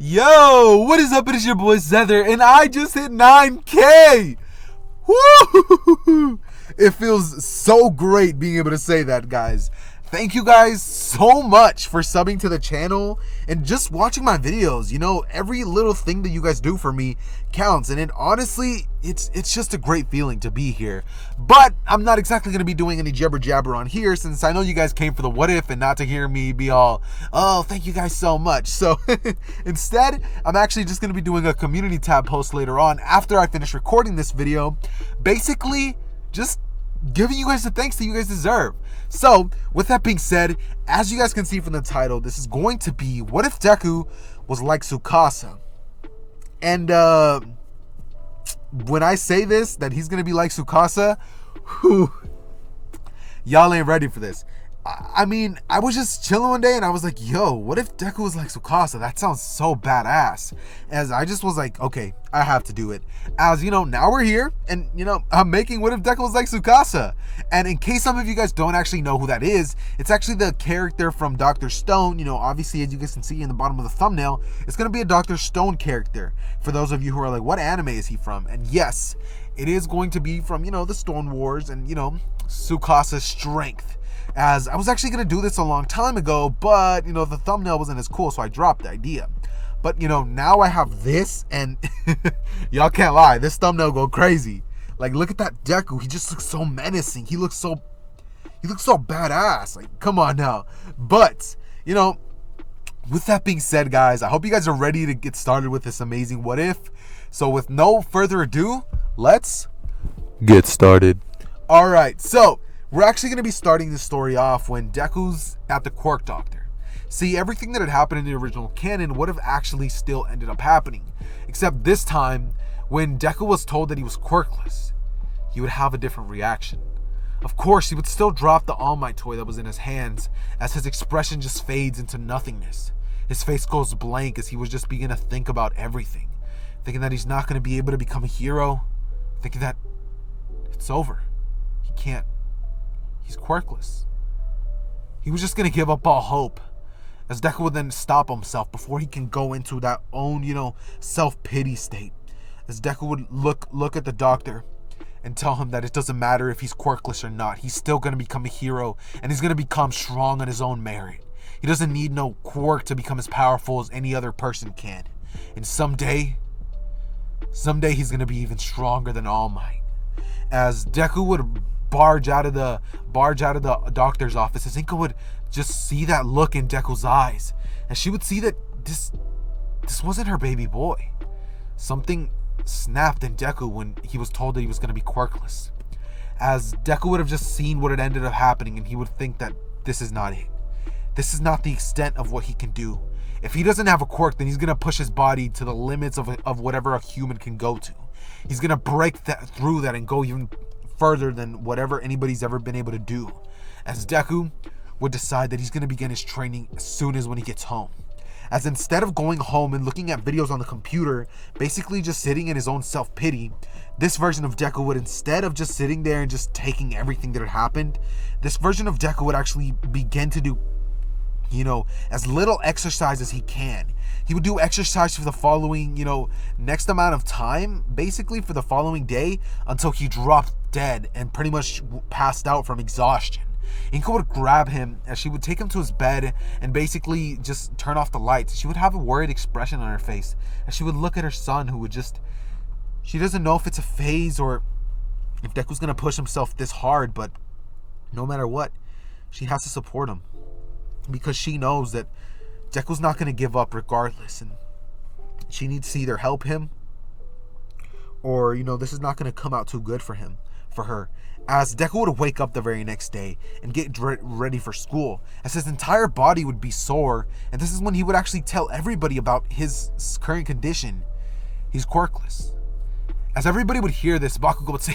Yo, what is up? It is your boy Zether, and I just hit 9K! Woo! It feels so great being able to say that, guys. Thank you guys so much for subbing to the channel and just watching my videos. You know, every little thing that you guys do for me counts, and honestly, it's just a great feeling to be here. But I'm not exactly going to be doing any jabber jabber on here, since I know you guys came for the what if and not to hear me be all, oh, thank you guys so much. So instead, I'm actually just going to be doing a community tab post later on after I finish recording this video, basically just giving you guys the thanks that you guys deserve. So, with that being said, as you guys can see from the title, this is going to be What If Deku Was Like Tsukasa? And when I say this, that he's going to be like Tsukasa, y'all ain't ready for this. I mean, I was just chilling one day and I was like, yo, what if Deku was like Tsukasa? That sounds so badass. As I just was like, okay, I have to do it. As you know, now we're here and, you know, I'm making What If Deku Was Like Tsukasa. And in case some of you guys don't actually know who that is, it's actually the character from Dr. Stone. You know, obviously, as you guys can see in the bottom of the thumbnail, it's going to be a Dr. Stone character. For those of you who are like, what anime is he from? And yes, it is going to be from, you know, the Stone Wars and, you know, Tsukasa's strength. As I was actually going to do this a long time ago, but, you know, the thumbnail wasn't as cool, so I dropped the idea. But, you know, now I have this, and y'all can't lie, this thumbnail go crazy. Like, look at that Deku. He just looks so menacing. He looks so badass. Like, come on now. But, you know, with that being said, guys, I hope you guys are ready to get started with this amazing what if. So, with no further ado, let's get started. All right, so we're actually going to be starting this story off when Deku's at the Quirk Doctor. See, everything that had happened in the original canon would have actually still ended up happening. Except this time, when Deku was told that he was quirkless, he would have a different reaction. Of course, he would still drop the All Might toy that was in his hands, as his expression just fades into nothingness. His face goes blank as he was just beginning to think about everything. Thinking that he's not going to be able to become a hero. Thinking that it's over. He can't. He's quirkless. He was just going to give up all hope, as Deku would then stop himself before he can go into that own, you know, self-pity state. As Deku would look at the doctor and tell him that it doesn't matter if he's quirkless or not. He's still going to become a hero, and he's going to become strong on his own merit. He doesn't need no quirk to become as powerful as any other person can. And someday he's going to be even stronger than All Might. As Deku would barge out of the doctor's office, as Inka would just see that look in Deku's eyes, and she would see that this wasn't her baby boy. Something snapped in Deku when he was told that he was going to be quirkless. As Deku would have just seen what had ended up happening, and he would think that this is not it. This is not the extent of what he can do. If he doesn't have a quirk, then he's going to push his body to the limits of whatever a human can go to. He's going to break through that and go even further than whatever anybody's ever been able to do. As Deku would decide that he's going to begin his training as soon as when he gets home. As instead of going home and looking at videos on the computer, basically just sitting in his own self-pity, this version of Deku would, instead of just sitting there and just taking everything that had happened, this version of Deku would actually begin to do, you know, as little exercise as he can. He would do exercise for the following, you know, next amount of time, basically for the following day, until he dropped dead and pretty much passed out from exhaustion. Inka would grab him as she would take him to his bed and basically just turn off the lights. She would have a worried expression on her face as she would look at her son, who would just, she doesn't know if it's a phase or if Deku's gonna push himself this hard, but no matter what, she has to support him, because she knows that Deku's not gonna give up regardless, and she needs to either help him or, you know, this is not gonna come out too good for her. As Deku would wake up the very next day and get ready for school, as his entire body would be sore, and this is when he would actually tell everybody about his current condition. He's quirkless. As everybody would hear this, Bakugo would say,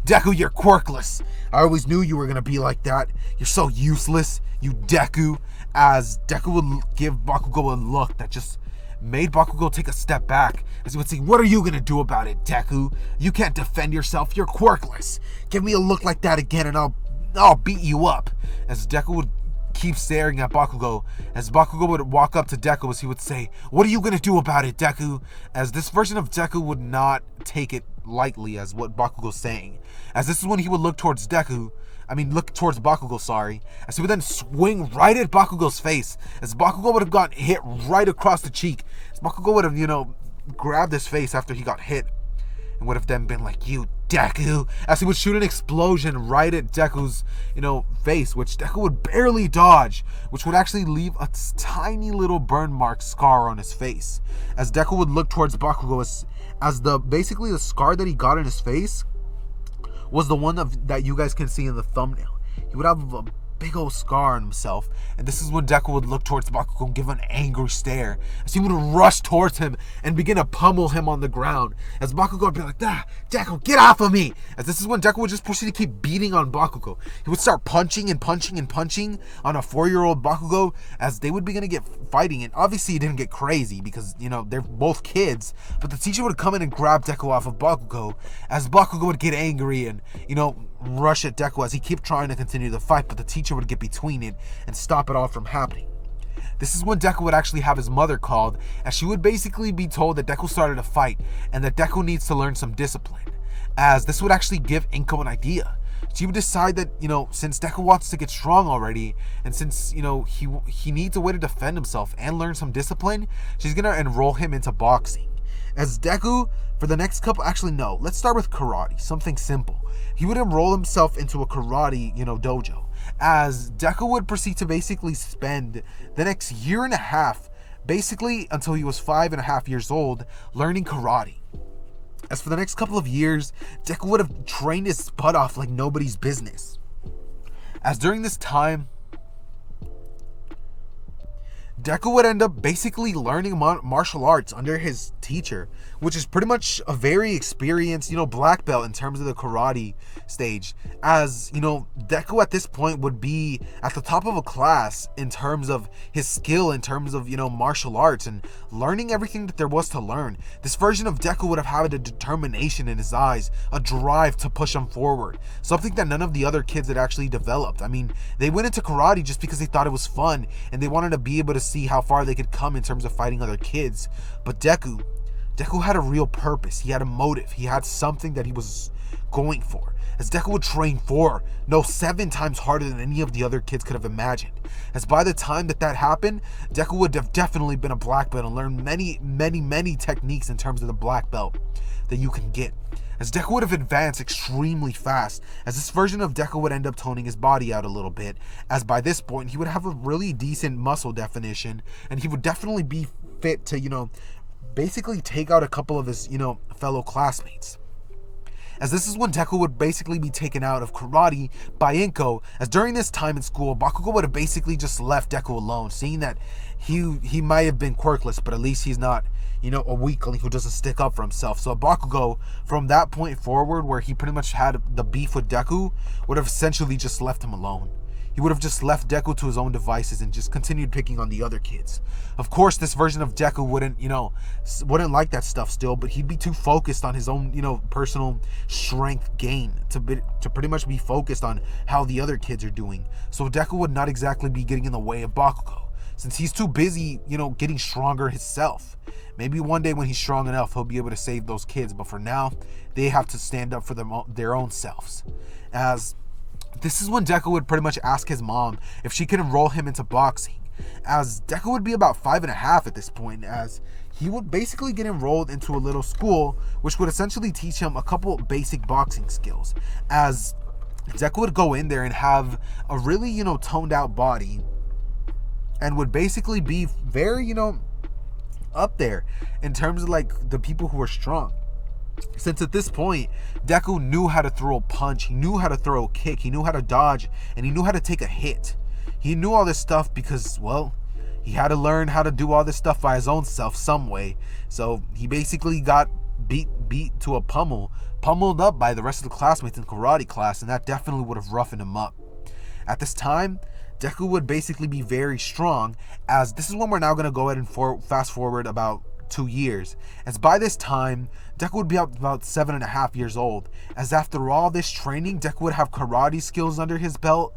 Deku, you're quirkless. I always knew you were going to be like that. You're so useless, you Deku. As Deku would give Bakugo a look that just made Bakugo take a step back, as he would say, what are you gonna do about it, Deku? You can't defend yourself, you're quirkless. Give me a look like that again and I'll beat you up. As Deku would keep staring at Bakugo, as Bakugo would walk up to Deku as he would say, "What are you gonna do about it, Deku?" As this version of Deku would not take it lightly as what Bakugo's saying, as this is when he would look towards Bakugo, sorry, as he would then swing right at Bakugo's face, as Bakugo would have gotten hit right across the cheek, as Bakugo would have, grabbed his face after he got hit, and would have then been like, "You, Deku," as he would shoot an explosion right at Deku's, face, which Deku would barely dodge, which would actually leave a tiny little burn mark scar on his face, as Deku would look towards Bakugo as basically the scar that he got in his face was the one that you guys can see in the thumbnail. He would have a big old scar on himself, and this is when Deku would look towards Bakugo and give an angry stare, as he would rush towards him and begin to pummel him on the ground, as Bakugo would be like, "Deku, get off of me!" As this is when Deku would just proceed to keep beating on Bakugo. He would start punching and punching and punching on a 4-year-old Bakugo, as they would begin to get fighting, and obviously he didn't get crazy because, they're both kids, but the teacher would come in and grab Deku off of Bakugo, as Bakugo would get angry and, rush at Deku as he kept trying to continue the fight, but the teacher would get between it and stop it all from happening. This is when Deku would actually have his mother called, as she would basically be told that Deku started a fight and that Deku needs to learn some discipline, as this would actually give Inko an idea. She would decide that, since Deku wants to get strong already, and since, he needs a way to defend himself and learn some discipline, she's going to enroll him into boxing. As Deku, for the next couple, actually no, let's start with karate, something simple. He would enroll himself into a karate, dojo, as Deku would proceed to basically spend the next year and a half, basically until he was 5.5 years old, learning karate. As for the next couple of years, Deku would have trained his butt off like nobody's business. As during this time, Deku would end up basically learning martial arts under his teacher, which is pretty much a very experienced, black belt in terms of the karate stage. As, Deku at this point would be at the top of a class in terms of his skill, in terms of, martial arts and learning everything that there was to learn. This version of Deku would have had a determination in his eyes, a drive to push him forward, something that none of the other kids had actually developed. I mean, they went into karate just because they thought it was fun and they wanted to be able to see how far they could come in terms of fighting other kids. But Deku had a real purpose. He had a motive. He had something that he was going for. As Deku would train 7 times harder than any of the other kids could have imagined. As by the time that happened, Deku would have definitely been a black belt and learned many, many, many techniques in terms of the black belt that you can get. As Deku would have advanced extremely fast, as this version of Deku would end up toning his body out a little bit, as by this point he would have a really decent muscle definition, and he would definitely be fit to, basically take out a couple of his, fellow classmates. As this is when Deku would basically be taken out of karate by Inko, as during this time in school, Bakugo would have basically just left Deku alone, seeing that he might have been quirkless, but at least he's not, a weakling who doesn't stick up for himself. So Bakugo, from that point forward, where he pretty much had the beef with Deku, would have essentially just left him alone. He would have just left Deku to his own devices and just continued picking on the other kids. Of course, this version of Deku wouldn't like that stuff still, but he'd be too focused on his own, personal strength gain to pretty much be focused on how the other kids are doing. So Deku would not exactly be getting in the way of Bakugo, since he's too busy, getting stronger himself. Maybe one day when he's strong enough, he'll be able to save those kids, but for now, they have to stand up for their own selves. As this is when Deku would pretty much ask his mom if she could enroll him into boxing, as Deku would be about 5.5 at this point, as he would basically get enrolled into a little school which would essentially teach him a couple basic boxing skills, as Deku would go in there and have a really, toned out body and would basically be very, up there in terms of like the people who are strong. Since at this point, Deku knew how to throw a punch, he knew how to throw a kick, he knew how to dodge, and he knew how to take a hit. He knew all this stuff because, well, he had to learn how to do all this stuff by his own self some way. So he basically got beat to a pummeled up by the rest of the classmates in karate class, and that definitely would have roughened him up. At this time, Deku would basically be very strong, as this is when we're now going to go ahead and fast forward about 2 years, as by this time Deku would be about 7.5 years old, as after all this training, Deku would have karate skills under his belt,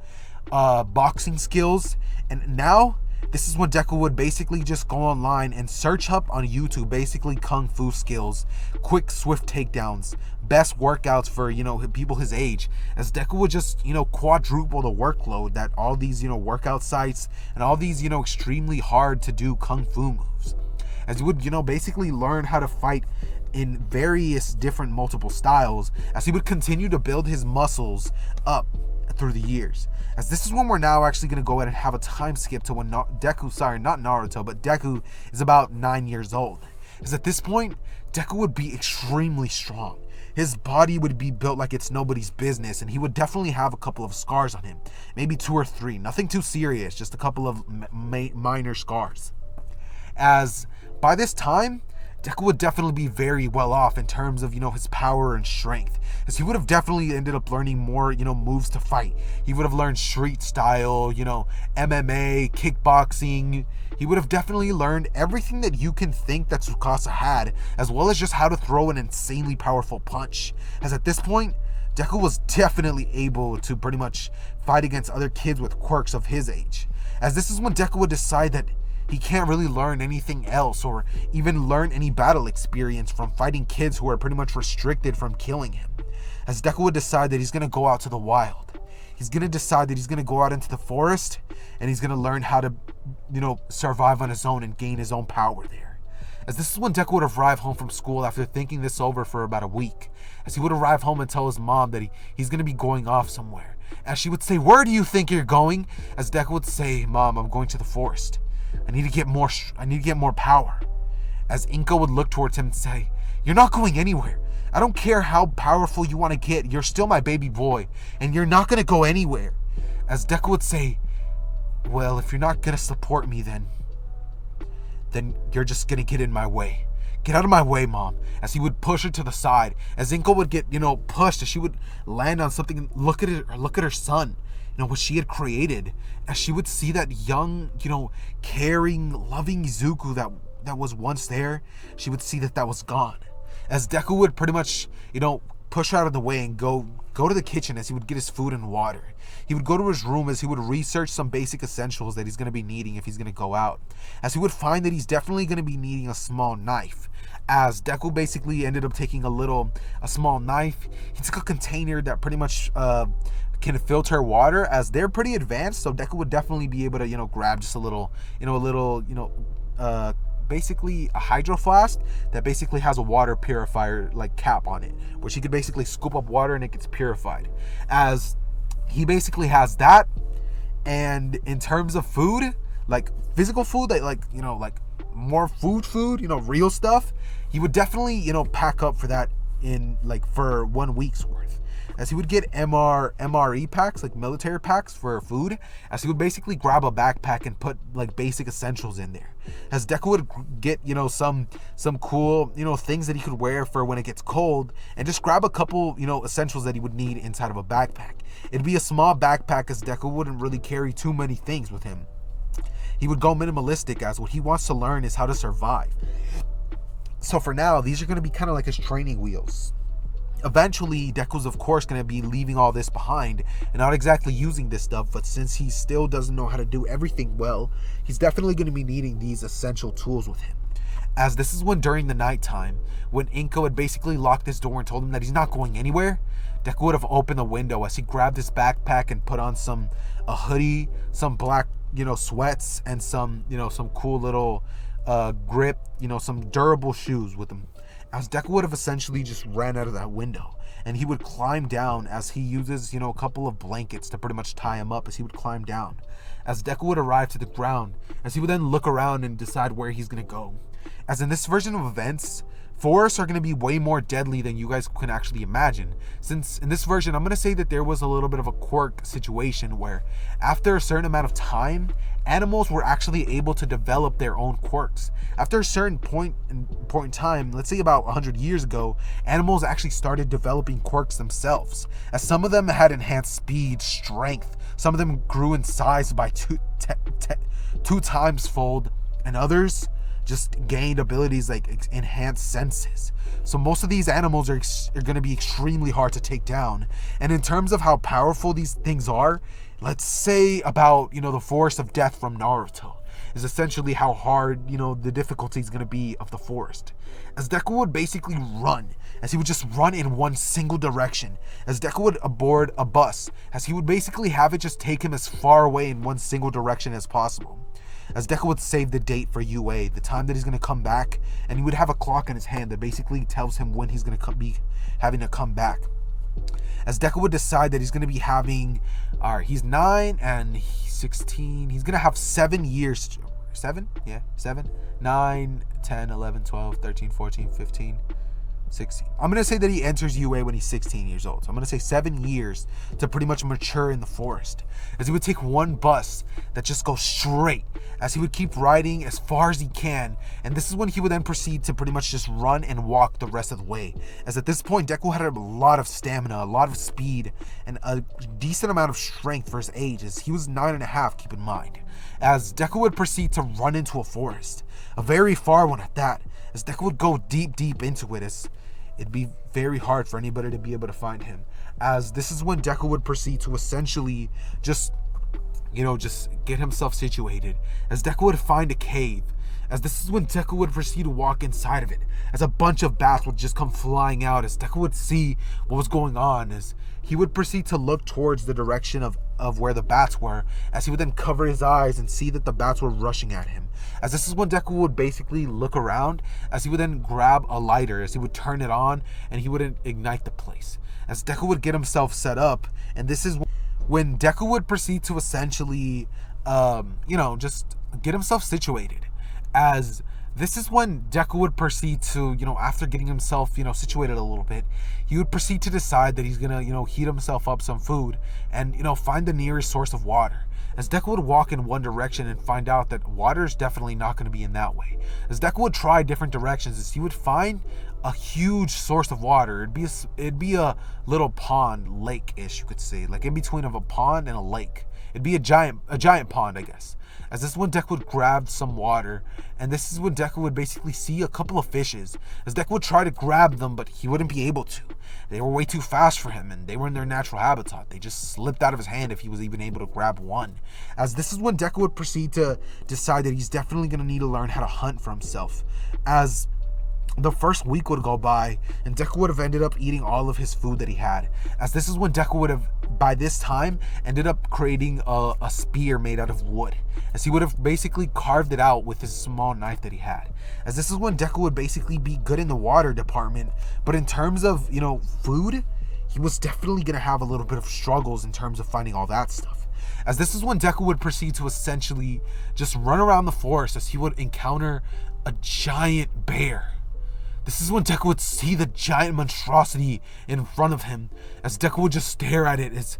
boxing skills. And now this is when Deku would basically just go online and search up on YouTube basically kung fu skills, quick swift takedowns, best workouts for, people his age, as Deku would just, quadruple the workload that all these, workout sites and all these, extremely hard to do kung fu moves, as he would, basically learn how to fight in various different multiple styles, as he would continue to build his muscles up through the years. As this is when we're now actually going to go ahead and have a time skip to when Deku is about 9 years old. Because at this point, Deku would be extremely strong. His body would be built like it's nobody's business, and he would definitely have a couple of scars on him. Maybe 2 or 3. Nothing too serious, just a couple of minor scars. As by this time, Deku would definitely be very well off in terms of, his power and strength. As he would have definitely ended up learning more, moves to fight. He would have learned street style, MMA, kickboxing. He would have definitely learned everything that you can think that Tsukasa had, as well as just how to throw an insanely powerful punch. As at this point, Deku was definitely able to pretty much fight against other kids with quirks of his age. As this is when Deku would decide that he can't really learn anything else or even learn any battle experience from fighting kids who are pretty much restricted from killing him. As Deku would decide that he's going to go out to the wild. He's going to decide that he's going to go out into the forest and he's going to learn how to, survive on his own and gain his own power there. As this is when Deku would arrive home from school after thinking this over for about a week. As he would arrive home and tell his mom that he's going to be going off somewhere. As she would say, "Where do you think you're going?" As Deku would say, "Mom, I'm going to the forest. I need to get more power." As Inko would look towards him and say, "You're not going anywhere. I don't care how powerful you want to get. You're still my baby boy, and you're not going to go anywhere." As Deku would say, "Well, if you're not going to support me, then you're just going to get in my way. Get out of my way, Mom." As he would push her to the side. As Inko would get, pushed, as she would land on something and look at her son. What she had created, as she would see that young, caring, loving Izuku that was once there, she would see that was gone. As Deku would pretty much, push her out of the way and go to the kitchen as he would get his food and water. He would go to his room as he would research some basic essentials that he's going to be needing if he's going to go out. As he would find that he's definitely going to be needing a small knife. As Deku basically ended up taking a small knife, he took a container that pretty much, can filter water, as they're pretty advanced, so Deku would definitely be able to grab just a little basically a hydro flask that basically has a water purifier like cap on it, which he could basically scoop up water and it gets purified. As he basically has that, and in terms of food, like physical food, like more food, real stuff, he would definitely pack up for that in for 1 week's worth. As he would get MRE packs, like military packs for food, as he would basically grab a backpack and put basic essentials in there. As Deku would get, some cool, things that he could wear for when it gets cold, and just grab a couple, essentials that he would need inside of a backpack. It'd be a small backpack, as Deku wouldn't really carry too many things with him. He would go minimalistic, as what he wants to learn is how to survive. So for now, these are going to be kind of like his training wheels. Eventually, Deku's of course going to be leaving all this behind and not exactly using this stuff, but since he still doesn't know how to do everything well, he's definitely going to be needing these essential tools with him. As this is when during the nighttime, when Inko had basically locked his door and told him that he's not going anywhere, Deku would have opened the window as he grabbed his backpack and put on a hoodie, some black, sweats, and some cool little grip, some durable shoes with him. As Deku would have essentially just ran out of that window, and he would climb down as he uses, a couple of blankets to pretty much tie him up as he would climb down. As Deku would arrive to the ground, as he would then look around and decide where he's going to go. As in this version of events, forests are going to be way more deadly than you guys can actually imagine. Since in this version, I'm going to say that there was a little bit of a quirk situation where after a certain amount of time, animals were actually able to develop their own quirks. After a certain point in time, let's say about 100 years ago, animals actually started developing quirks themselves. As some of them had enhanced speed, strength, some of them grew in size by two times fold, and others just gained abilities like enhanced senses. So most of these animals are going to be extremely hard to take down. And in terms of how powerful these things are, let's say about, the forest of death from Naruto, is essentially how hard, the difficulty is going to be of the forest. As Deku would basically run, as he would just run in one single direction, as Deku would aboard a bus, as he would basically have it just take him as far away in one single direction as possible. As Deku would save the date for UA, the time that he's going to come back, and he would have a clock in his hand that basically tells him when he's going to be having to come back. As Deku would decide that he's going to be having, he's 9 and he's 16, he's going to have 7 years, 7? Yeah, 7, 9, 10, 11, 12, 13, 14, 15, 16. I'm going to say that he enters UA when he's 16 years old. So I'm going to say 7 years to pretty much mature in the forest. As he would take one bus that just goes straight, as he would keep riding as far as he can, and this is when he would then proceed to pretty much just run and walk the rest of the way. As at this point, Deku had a lot of stamina, a lot of speed, and a decent amount of strength for his age, as he was 9.5, keep in mind. As Deku would proceed to run into a forest, a very far one at that, as Deku would go deep into it, as it'd be very hard for anybody to be able to find him. As this is when Deku would proceed to essentially just get himself situated. As Deku would find a cave. As this is when Deku would proceed to walk inside of it. As a bunch of bats would just come flying out. As Deku would see what was going on. As he would proceed to look towards the direction of where the bats were. As he would then cover his eyes and see that the bats were rushing at him. As this is when Deku would basically look around. As he would then grab a lighter. As he would turn it on. And he would ignite the place. As Deku would get himself set up. And this is when Deku would proceed to essentially, just get himself situated. As this is when Deku would proceed to, after getting himself, situated a little bit, he would proceed to decide that he's gonna, heat himself up some food and, find the nearest source of water. As Deku would walk in one direction and find out that water is definitely not going to be in that way. As Deku would try different directions, as he would find a huge source of water. It'd be a little pond, lake-ish, you could say, like in between of a pond and a lake. It'd be a giant pond, I guess. As this is when Deku would grab some water, and this is when Deku would basically see a couple of fishes. As Deku would try to grab them, but he wouldn't be able to. They were way too fast for him, and they were in their natural habitat. They just slipped out of his hand if he was even able to grab one. As this is when Deku would proceed to decide that he's definitely going to need to learn how to hunt for himself. As the first week would go by, and Deku would have ended up eating all of his food that he had. As this is when Deku would have, by this time, ended up creating a spear made out of wood. As he would have basically carved it out with his small knife that he had. As this is when Deku would basically be good in the water department, but in terms of, food, he was definitely going to have a little bit of struggles in terms of finding all that stuff. As this is when Deku would proceed to essentially just run around the forest as he would encounter a giant bear. This is when Deku would see the giant monstrosity in front of him, as Deku would just stare at it as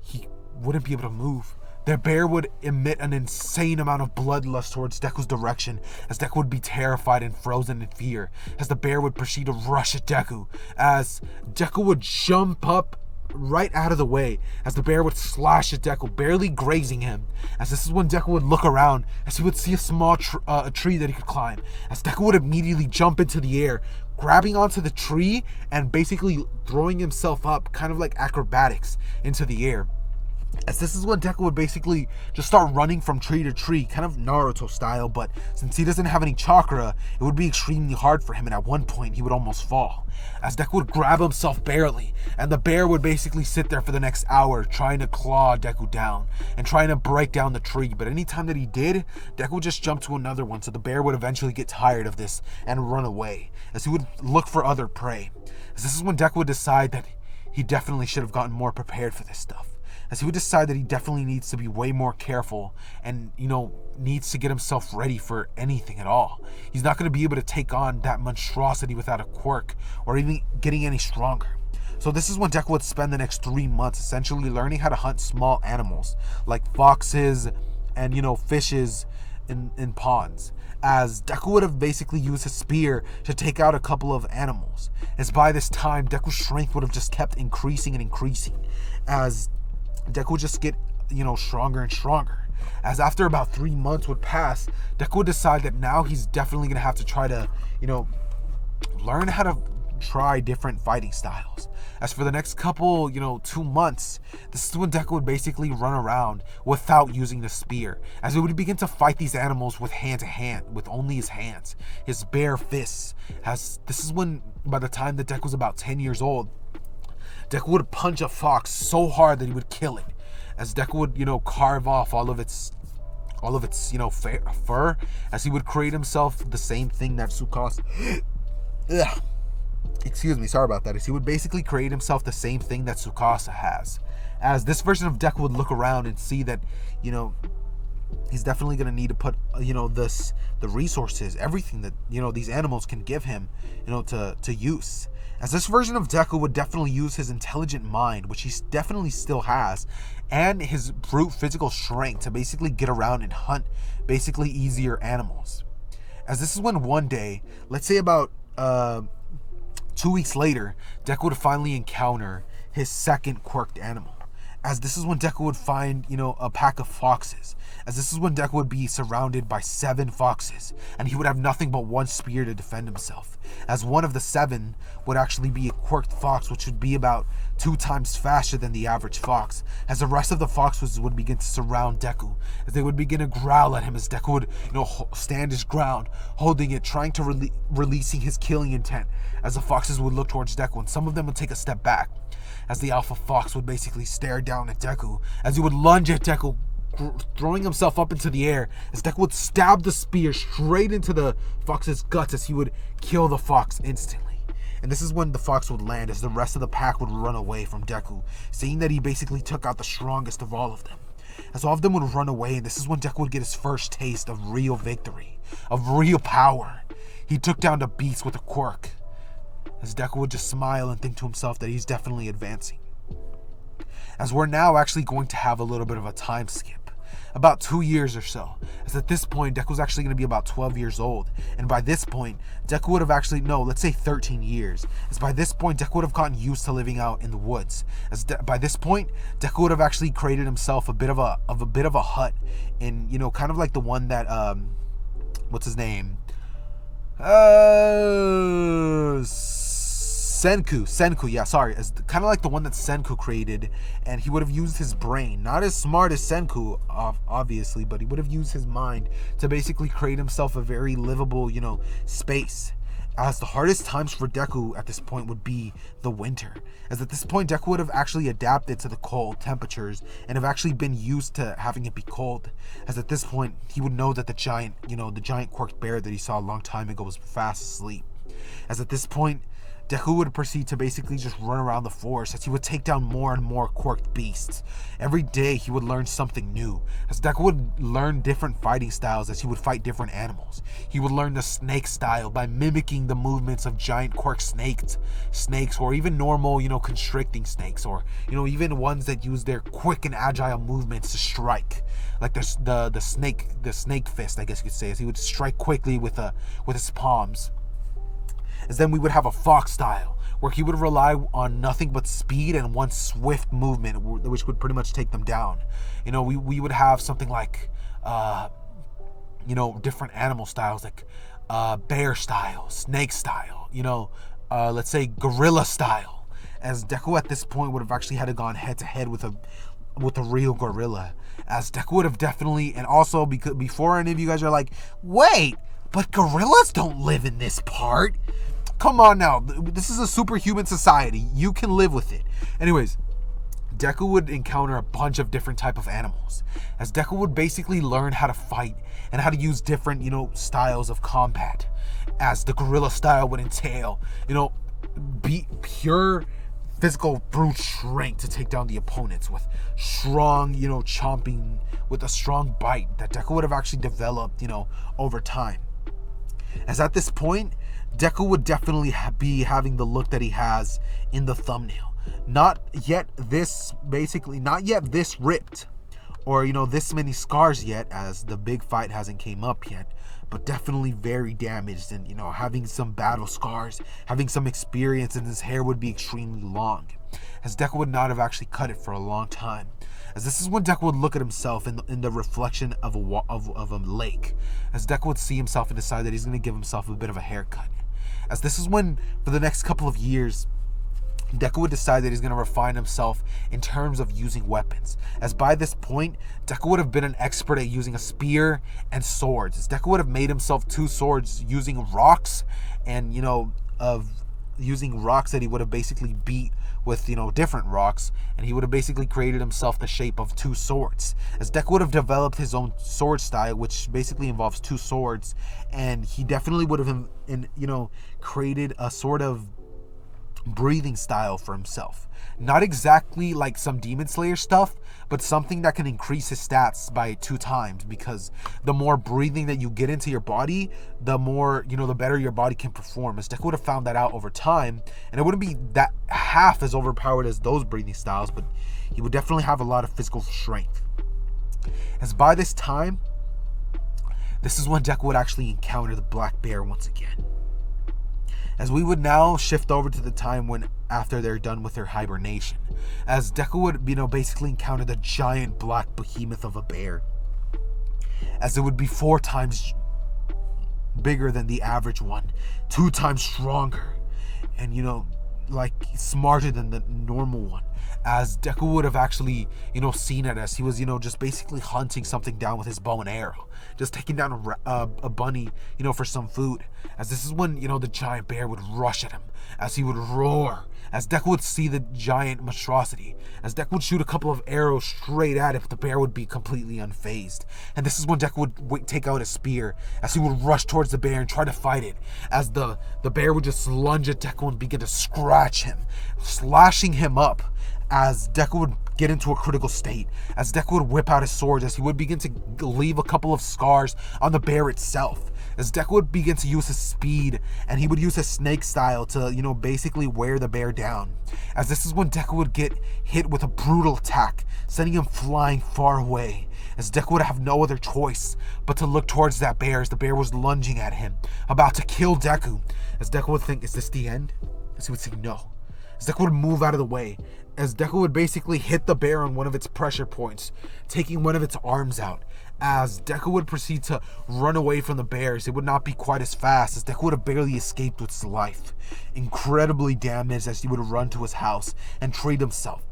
he wouldn't be able to move. The bear would emit an insane amount of bloodlust towards Deku's direction, as Deku would be terrified and frozen in fear, as the bear would proceed to rush at Deku, as Deku would jump up right out of the way, as the bear would slash at Deku, barely grazing him. As this is when Deku would look around, as he would see a small tree that he could climb, as Deku would immediately jump into the air, grabbing onto the tree and basically throwing himself up, kind of like acrobatics, into the air. As this is when Deku would basically just start running from tree to tree, kind of Naruto style, but since he doesn't have any chakra, it would be extremely hard for him, and at one point he would almost fall. As Deku would grab himself barely, and the bear would basically sit there for the next hour trying to claw Deku down and trying to break down the tree, but anytime that he did, Deku would just jump to another one, so the bear would eventually get tired of this and run away, as he would look for other prey. As this is when Deku would decide that he definitely should have gotten more prepared for this stuff. As he would decide that he definitely needs to be way more careful and, needs to get himself ready for anything at all. He's not going to be able to take on that monstrosity without a quirk or even getting any stronger. So this is when Deku would spend the next 3 months essentially learning how to hunt small animals like foxes and, fishes in ponds. As Deku would have basically used his spear to take out a couple of animals. As by this time, Deku's strength would have just kept increasing and increasing. As Deku would just get, stronger and stronger. As after about 3 months would pass, Deku would decide that now he's definitely going to have to try to, learn how to try different fighting styles. As for the next couple, 2 months, this is when Deku would basically run around without using the spear, as he would begin to fight these animals with hand to hand, with only his hands, his bare fists. As this is when, by the time that Deku was about 10 years old, Deku would punch a fox so hard that he would kill it. As Deku would, carve off all of its fur, as he would create himself the same thing that Tsukasa. Excuse me, sorry about that. As he would basically create himself the same thing that Tsukasa has. As this version of Deku would look around and see that, he's definitely going to need to put, the resources, everything that, these animals can give him, to use. As this version of Deku would definitely use his intelligent mind, which he definitely still has, and his brute physical strength to basically get around and hunt basically easier animals. As this is when one day, let's say about 2 weeks later, Deku would finally encounter his second quirked animal. As this is when Deku would find, a pack of foxes. As this is when Deku would be surrounded by 7 foxes, and he would have nothing but one spear to defend himself. As one of the 7 would actually be a quirked fox, which would be about 2 times faster than the average fox. As the rest of the foxes would begin to surround Deku, as they would begin to growl at him, as Deku would, stand his ground, holding it, trying to releasing his killing intent. As the foxes would look towards Deku, and some of them would take a step back. As the alpha fox would basically stare down at Deku, as he would lunge at Deku, throwing himself up into the air, as Deku would stab the spear straight into the fox's guts, as he would kill the fox instantly. And this is when the fox would land, as the rest of the pack would run away from Deku, seeing that he basically took out the strongest of all of them. As all of them would run away, and this is when Deku would get his first taste of real victory, of real power. He took down the beast with a quirk, as Deku would just smile and think to himself that he's definitely advancing. As we're now actually going to have a little bit of a time skip, about 2 years or so, as at this point Deku's actually going to be about 12 years old, and by this point Deku would have actually, let's say 13 years, as by this point Deku would have gotten used to living out in the woods, as by this point Deku would have actually created himself a bit of a hut in, kind of like the one that what's his name, Senku, yeah, sorry. As kind of like the one that Senku created, and he would have used his brain. Not as smart as Senku, obviously, but he would have used his mind to basically create himself a very livable, space. As the hardest times for Deku at this point would be the winter. As at this point, Deku would have actually adapted to the cold temperatures and have actually been used to having it be cold. As at this point, he would know that the giant quirked bear that he saw a long time ago was fast asleep. As at this point, Deku would proceed to basically just run around the forest, as he would take down more and more quirked beasts. Every day he would learn something new, as Deku would learn different fighting styles as he would fight different animals. He would learn the snake style by mimicking the movements of giant quirked snakes, or even normal, constricting snakes, or, even ones that use their quick and agile movements to strike. Like the snake fist, I guess you could say, as he would strike quickly with his palms. As then we would have a fox style, where he would rely on nothing but speed and one swift movement, which would pretty much take them down. We would have something like, different animal styles, like bear style, snake style, let's say gorilla style. As Deku at this point would have actually had to gone head to head with a real gorilla. As Deku would have definitely, and also because before any of you guys are like, wait, but gorillas don't live in this part. Come on now, this is a superhuman society. You can live with it. Anyways, Deku would encounter a bunch of different type of animals, as Deku would basically learn how to fight and how to use different, styles of combat. As the gorilla style would entail, be pure physical brute strength to take down the opponents with strong, chomping, with a strong bite that Deku would have actually developed, over time. As at this point, Deku would definitely be having the look that he has in the thumbnail. Not yet this ripped, or this many scars yet, as the big fight hasn't came up yet, but definitely very damaged, and having some battle scars, having some experience, and his hair would be extremely long, as Deku would not have actually cut it for a long time. As this is when Deku would look at himself in the reflection of a lake, as Deku would see himself and decide that he's going to give himself a bit of a haircut. As this is when, for the next couple of years, Deku would decide that he's going to refine himself in terms of using weapons. As by this point, Deku would have been an expert at using a spear and swords. As Deku would have made himself 2 swords using rocks and, using rocks that he would have basically beat with, different rocks. And he would have basically created himself the shape of 2 swords. As Deku would have developed his own sword style, which basically involves 2 swords. And he definitely would have, created a sort of breathing style for himself. Not exactly like some Demon Slayer stuff, but something that can increase his stats by 2 times, because the more breathing that you get into your body, the more, the better your body can perform. As Deku would have found that out over time, and it wouldn't be that half as overpowered as those breathing styles, but he would definitely have a lot of physical strength. As by this time, this is when Deku would actually encounter the Black Bear once again. As we would now shift over to the time when after they're done with their hibernation. As Deku would, basically encounter the giant black behemoth of a bear. As it would be 4 times bigger than the average one, 2 times stronger, and smarter than the normal one. As Deku would have actually, seen it as he was, just basically hunting something down with his bow and arrow. Just taking down a bunny, for some food. As this is when, the giant bear would rush at him. As he would roar. As Deku would see the giant monstrosity. As Deku would shoot a couple of arrows straight at it, but the bear would be completely unfazed. And this is when Deku would take out a spear. As he would rush towards the bear and try to fight it. As the bear would just lunge at Deku and begin to scratch him. Slashing him up. As Deku would get into a critical state, as Deku would whip out his sword, as he would begin to leave a couple of scars on the bear itself, as Deku would begin to use his speed, and he would use his snake style to, basically wear the bear down. As this is when Deku would get hit with a brutal attack, sending him flying far away. As Deku would have no other choice but to look towards that bear, as the bear was lunging at him, about to kill Deku. As Deku would think, is this the end? As he would say, no. As Deku would move out of the way, as Deku would basically hit the bear on one of its pressure points, taking one of its arms out. As Deku would proceed to run away from the bears, it would not be quite as fast, as Deku would have barely escaped with his life. Incredibly damaged as he would run to his house and treat himself,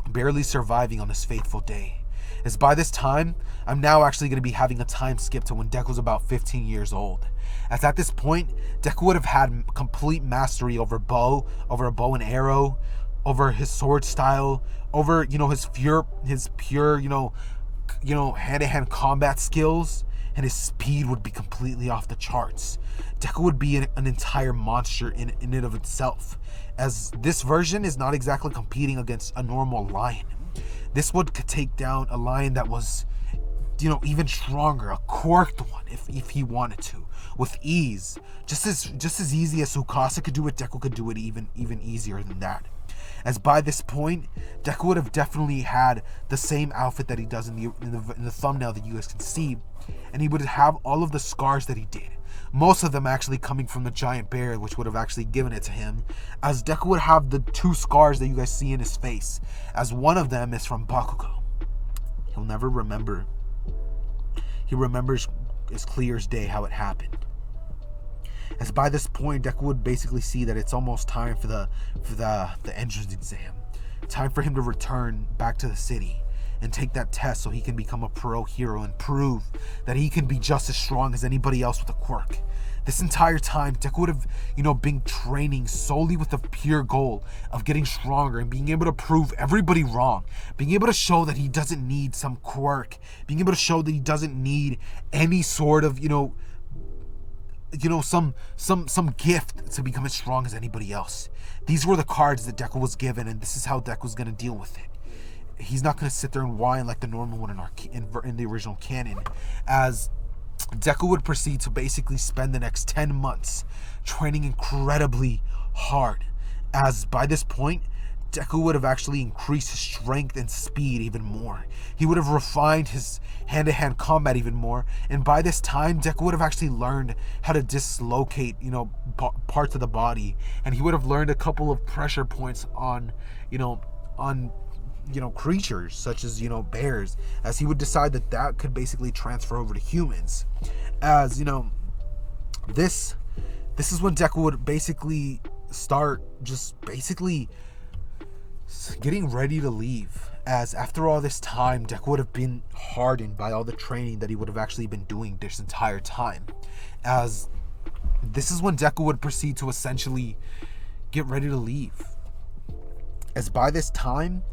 barely surviving on this fateful day. As by this time, I'm now actually going to be having a time skip to when Deku was about 15 years old. As at this point, Deku would have had complete mastery over a bow and arrow, over his sword style, over, his pure, hand-to-hand combat skills, and his speed would be completely off the charts. Deku would be an entire monster in and of itself, as this version is not exactly competing against a normal lion. This would take down a lion that was, even stronger, a quirked one, if he wanted to, with ease. Just as easy as Tsukasa could do it, Deku could do it even easier than that. As by this point, Deku would have definitely had the same outfit that he does in the thumbnail that you guys can see, and he would have all of the scars that he did. Most of them actually coming from the giant bear, which would have actually given it to him. As Deku would have the 2 scars that you guys see in his face, as one of them is from Bakugo. He'll never remember. He remembers as clear as day how it happened. As by this point, Deku would basically see that it's almost time for the entrance exam. Time for him to return back to the city and take that test so he can become a pro hero and prove that he can be just as strong as anybody else with a quirk. This entire time, Deku would have, been training solely with the pure goal of getting stronger and being able to prove everybody wrong. Being able to show that he doesn't need some quirk. Being able to show that he doesn't need any sort of, some gift to become as strong as anybody else. These were the cards that Deku was given, and this is how Deku's going to deal with it. He's not going to sit there and whine like the normal one in the original canon, as Deku would proceed to basically spend the next 10 months training incredibly hard. As by this point, Deku would have actually increased his strength and speed even more. He would have refined his hand-to-hand combat even more. And by this time, Deku would have actually learned how to dislocate, parts of the body. And he would have learned a couple of pressure points on creatures such as, bears. As he would decide that could basically transfer over to humans. As, this is when Deku would basically start just basically getting ready to leave. As after all this time, Deku would have been hardened by all the training that he would have actually been doing this entire time. As this is when Deku would proceed to essentially get ready to leave. As by this time,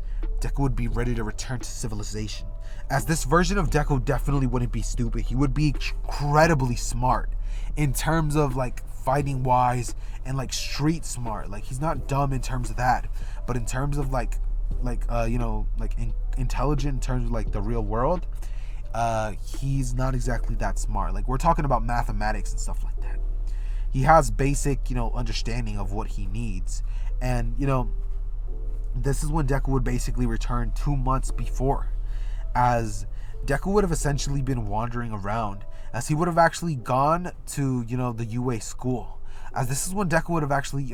Deku would be ready to return to civilization. As this version of Deku definitely wouldn't be stupid. He would be incredibly smart in terms of like fighting wise and like street smart. Like he's not dumb in terms of that, but in terms of intelligent in terms of like the real world, he's not exactly that smart. Like we're talking about mathematics and stuff like that. He has basic, understanding of what he needs. And, this is when Deku would basically return 2 months before. As Deku would have essentially been wandering around. As he would have actually gone to, the UA school. As this is when Deku would have actually,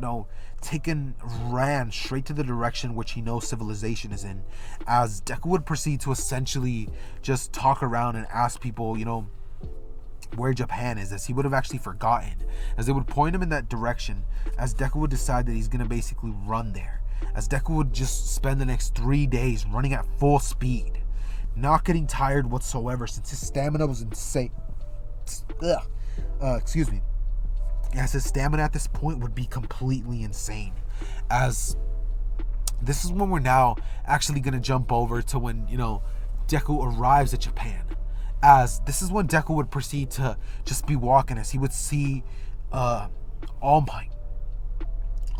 ran straight to the direction which he knows civilization is in. As Deku would proceed to essentially just talk around and ask people, where Japan is, as he would have actually forgotten. As they would point him in that direction, as Deku would decide that he's going to basically run there. As Deku would just spend the next 3 days running at full speed, not getting tired whatsoever since his stamina was insane. Excuse me. As his stamina at this point would be completely insane. As this is when we're now actually going to jump over to when, Deku arrives at Japan. As this is when Deku would proceed to just be walking, as he would see All Might.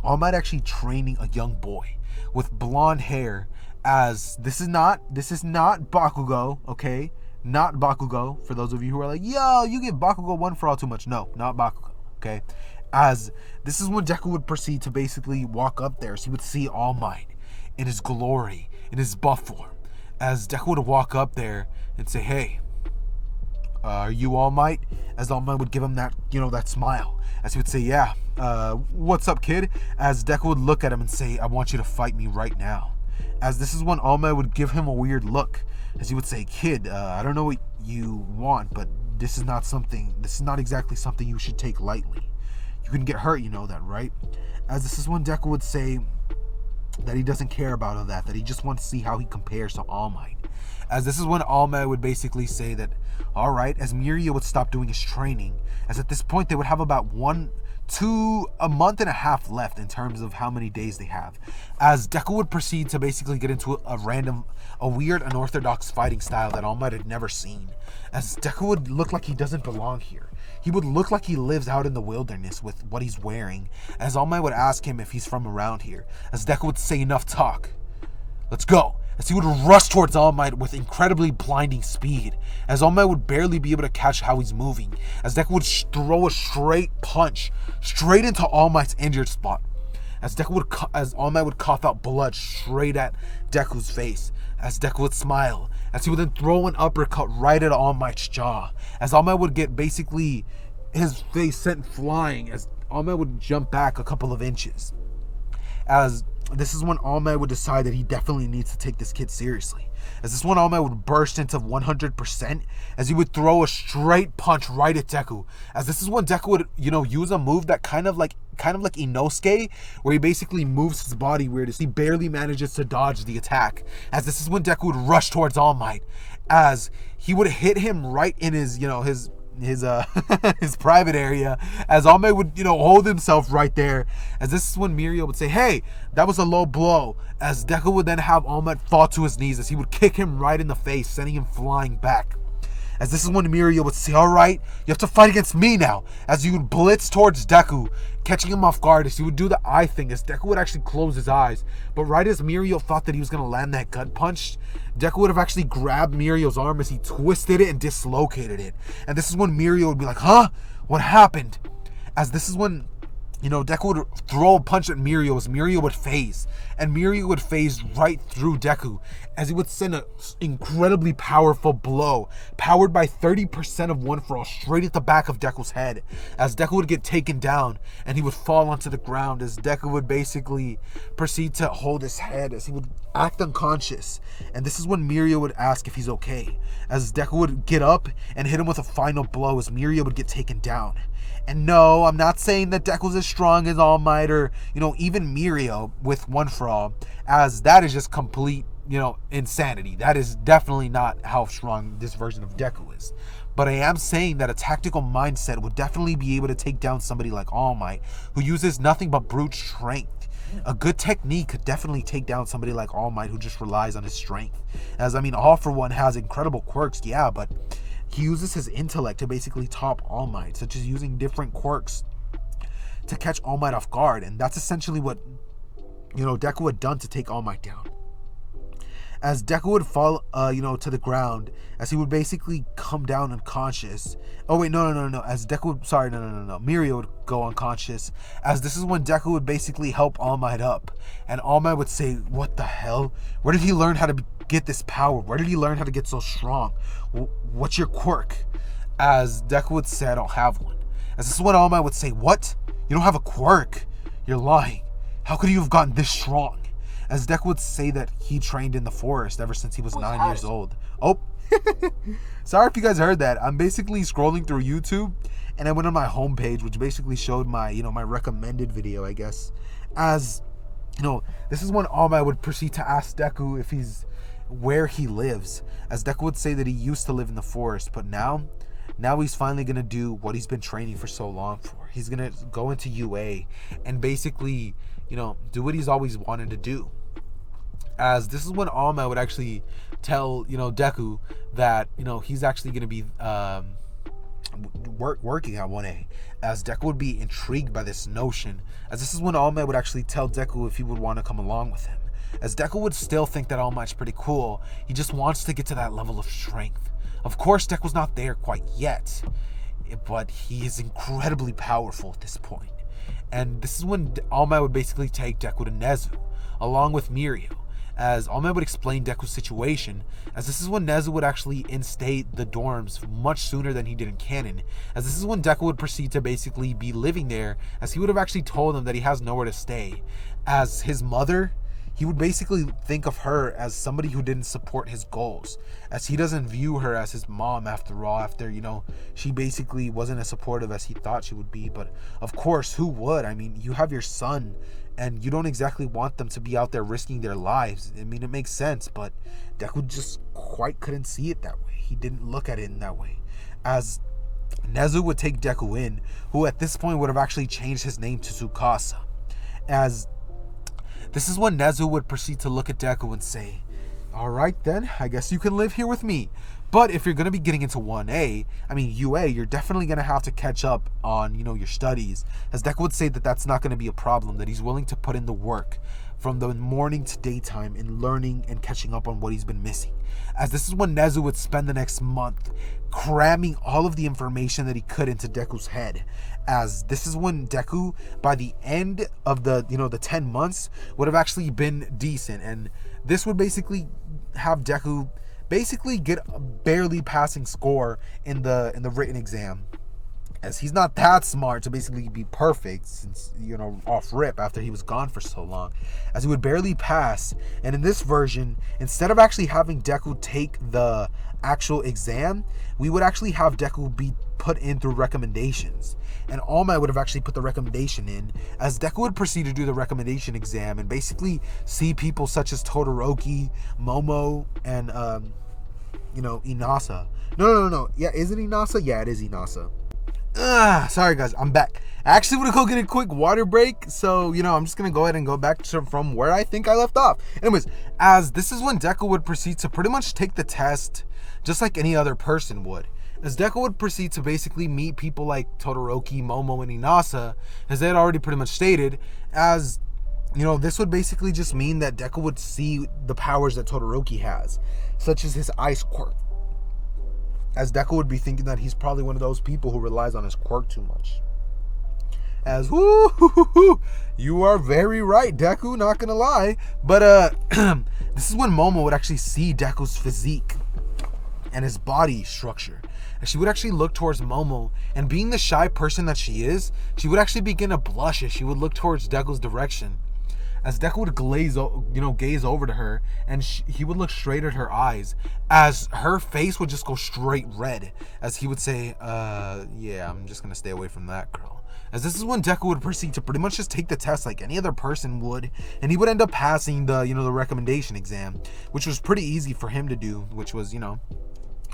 All Might actually training a young boy with blonde hair. As this is not Bakugo, okay? Not Bakugo. For those of you who are like, yo, you give Bakugo one for all too much. No, not Bakugo, okay? As this is when Deku would proceed to basically walk up there. So he would see All Might in his glory, in his buff form. As Deku would walk up there and say, hey, are you All Might? As All Might would give him that, that smile. As he would say, yeah, what's up, kid? As Deku would look at him and say, I want you to fight me right now. As this is when All Might would give him a weird look. As he would say, kid, I don't know what you want, but this is not exactly something you should take lightly. You can get hurt, you know that, right? As this is when Deku would say that he doesn't care about all that he just wants to see how he compares to All Might. As this is when All Might would basically say that, alright, as Miria would stop doing his training, as at this point they would have about a month and a half left in terms of how many days they have. As Deku would proceed to basically get into a weird unorthodox fighting style that All Might had never seen. As Deku would look like he doesn't belong here. He would look like he lives out in the wilderness with what he's wearing. As All Might would ask him if he's from around here. As Deku would say, enough talk. Let's go. As he would rush towards All Might with incredibly blinding speed. As All Might would barely be able to catch how he's moving. As Deku would throw a straight punch straight into All Might's injured spot. As All Might would cough out blood straight at Deku's face. As Deku would smile. As he would then throw an uppercut right at All Might's jaw. As All Might would get basically his face sent flying. As All Might would jump back a couple of inches. As this is when All Might would decide that he definitely needs to take this kid seriously. As this one All Might would burst into 100%, as he would throw a straight punch right at Deku. As this is when Deku would, use a move that kind of like Inosuke, where he basically moves his body weird as he barely manages to dodge the attack. As this is when Deku would rush towards All Might, as he would hit him right in his his private area, as All Might would hold himself right there. As this is when Miria would say, hey, that was a low blow. As Deku would then have All Might fall to his knees, as he would kick him right in the face, sending him flying back. As this is when Miria would say, alright, you have to fight against me now. As he would blitz towards Deku, catching him off guard. As he would do the eye thing, as Deku would actually close his eyes. But right as Miria thought that he was going to land that gut punch, Deku would have actually grabbed Mirio's arm as he twisted it and dislocated it. And this is when Miria would be like, huh? What happened? As this is when Deku would throw a punch at Miria as Miria would phase. And Miria would phase right through Deku as he would send an incredibly powerful blow, powered by 30% of One For All, straight at the back of Deku's head. As Deku would get taken down and he would fall onto the ground, as Deku would basically proceed to hold his head as he would act unconscious. And this is when Miria would ask if he's okay. As Deku would get up and hit him with a final blow as Miria would get taken down. And no, I'm not saying that Deku's as strong as All Might or, even Mirio with One For All, as that is just complete, insanity. That is definitely not how strong this version of Deku is. But I am saying that a tactical mindset would definitely be able to take down somebody like All Might, who uses nothing but brute strength. A good technique could definitely take down somebody like All Might, who just relies on his strength. As, All For One has incredible quirks, yeah, but he uses his intellect to basically top All Might, such as using different quirks to catch All Might off guard. And that's essentially what, Deku had done to take All Might down. As Deku would fall, to the ground, as he would basically come down unconscious. Oh, wait, no. As Deku would, Mirio would go unconscious, as this is when Deku would basically help All Might up. And All Might would say, what the hell? Where did he learn how to get this power? Where did he learn how to get so strong? What's your quirk? As Deku would say, I don't have one. As this is when All Might would say, what? You don't have a quirk? You're lying. How could you have gotten this strong? As Deku would say that he trained in the forest ever since he was 9 years old. Oh, sorry if you guys heard that. I'm basically scrolling through YouTube, and I went on my homepage, which basically showed my, my recommended video, I guess. As, this is when All Might would proceed to ask Deku if he's where he lives. As Deku would say that he used to live in the forest, but now he's finally going to do what he's been training for so long for. He's going to go into UA and basically, do what he's always wanted to do. As this is when All Might would actually tell, Deku that, he's actually going to be working at 1A. As Deku would be intrigued by this notion. As this is when All Might would actually tell Deku if he would want to come along with him. As Deku would still think that All Might's pretty cool. He just wants to get to that level of strength. Of course, Deku's not there quite yet, but he is incredibly powerful at this point. And this is when All Might would basically take Deku to Nezu, along with Mirio, as All Might would explain Deku's situation, as this is when Nezu would actually instate the dorms much sooner than he did in canon, as this is when Deku would proceed to basically be living there, as he would have actually told him that he has nowhere to stay. As his mother, he would basically think of her as somebody who didn't support his goals, as he doesn't view her as his mom after all, after, she basically wasn't as supportive as he thought she would be. But of course, who would? You have your son, and you don't exactly want them to be out there risking their lives. It makes sense, but Deku just quite couldn't see it that way. He didn't look at it in that way. As Nezu would take Deku in, who at this point would have actually changed his name to Tsukasa. As this is when Nezu would proceed to look at Deku and say, alright then, I guess you can live here with me. But if you're going to be getting into 1A, UA, you're definitely going to have to catch up on, your studies. As Deku would say that that's not going to be a problem, that he's willing to put in the work from the morning to daytime in learning and catching up on what he's been missing. As this is when Nezu would spend the next month cramming all of the information that he could into Deku's head. As this is when Deku, by the end of the 10 months, would have actually been decent. And this would basically have Deku basically get a barely passing score in the written exam, as he's not that smart to basically be perfect since, off rip after he was gone for so long, as he would barely pass. And in this version, instead of actually having Deku take the actual exam, we would actually have Deku be put in through recommendations, and All Might would have actually put the recommendation in, as Deku would proceed to do the recommendation exam and basically see people such as Todoroki, Momo, and Inasa. No. Yeah, is it Inasa? Yeah, it is Inasa. Sorry guys, I'm back. I actually want to go get a quick water break, so I'm just gonna go ahead and go back from where I think I left off. Anyways, as this is when Deku would proceed to pretty much take the test just like any other person would, as Deku would proceed to basically meet people like Todoroki, Momo, and Inasa, as they had already pretty much stated. As this would basically just mean that Deku would see the powers that Todoroki has, such as his ice quirk, as Deku would be thinking that he's probably one of those people who relies on his quirk too much. As, you are very right, Deku, not gonna lie. But this is when Momo would actually see Deku's physique and his body structure. And she would actually look towards Momo, and being the shy person that she is, she would actually begin to blush as she would look towards Deku's direction. as Deku would gaze over to her, and he would look straight at her eyes, as her face would just go straight red, as he would say, yeah, I'm just gonna stay away from that girl. As this is when Deku would proceed to pretty much just take the test like any other person would, and he would end up passing the recommendation exam, which was pretty easy for him to do, which was,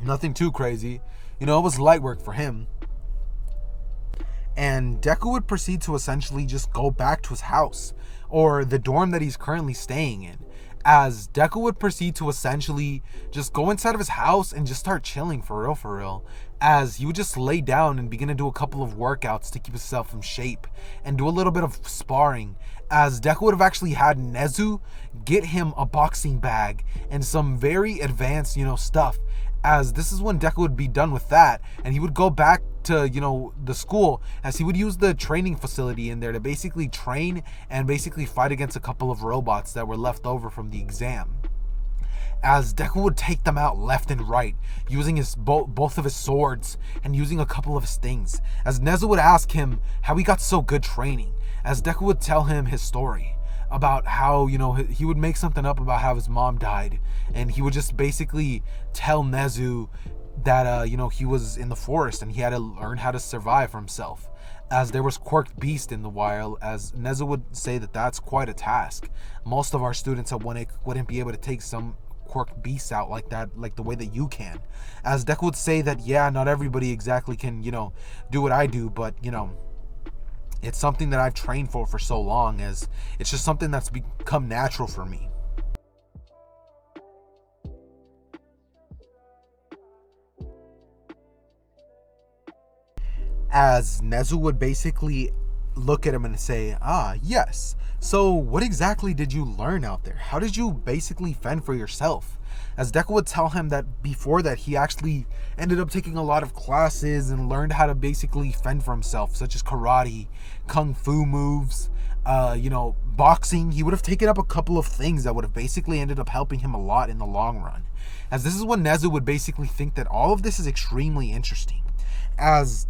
nothing too crazy. It was light work for him. And Deku would proceed to essentially just go back to his house, or the dorm that he's currently staying in, as Deku would proceed to essentially just go inside of his house and just start chilling for real, as he would just lay down and begin to do a couple of workouts to keep himself in shape, and do a little bit of sparring, as Deku would have actually had Nezu get him a boxing bag and some very advanced, stuff, as this is when Deku would be done with that, and he would go back to, the school, as he would use the training facility in there to basically train and basically fight against a couple of robots that were left over from the exam. As Deku would take them out left and right, using both of his swords and using a couple of his things, as Nezu would ask him how he got so good training, as Deku would tell him his story about how, he would make something up about how his mom died, and he would just basically tell Nezu that, he was in the forest and he had to learn how to survive for himself, as there was quirked beast in the wild, as Nezu would say that that's quite a task. Most of our students at 1A wouldn't be able to take some quirked beasts out like that, like the way that you can. As Deku would say that, yeah, not everybody exactly can, do what I do, but, it's something that I've trained for so long, as it's just something that's become natural for me. As Nezu would basically look at him and say, yes, so what exactly did you learn out there? How did you basically fend for yourself? As Deku would tell him that before that he actually ended up taking a lot of classes and learned how to basically fend for himself, such as karate, kung fu moves, boxing. He would have taken up a couple of things that would have basically ended up helping him a lot in the long run. As this is when Nezu would basically think that all of this is extremely interesting. As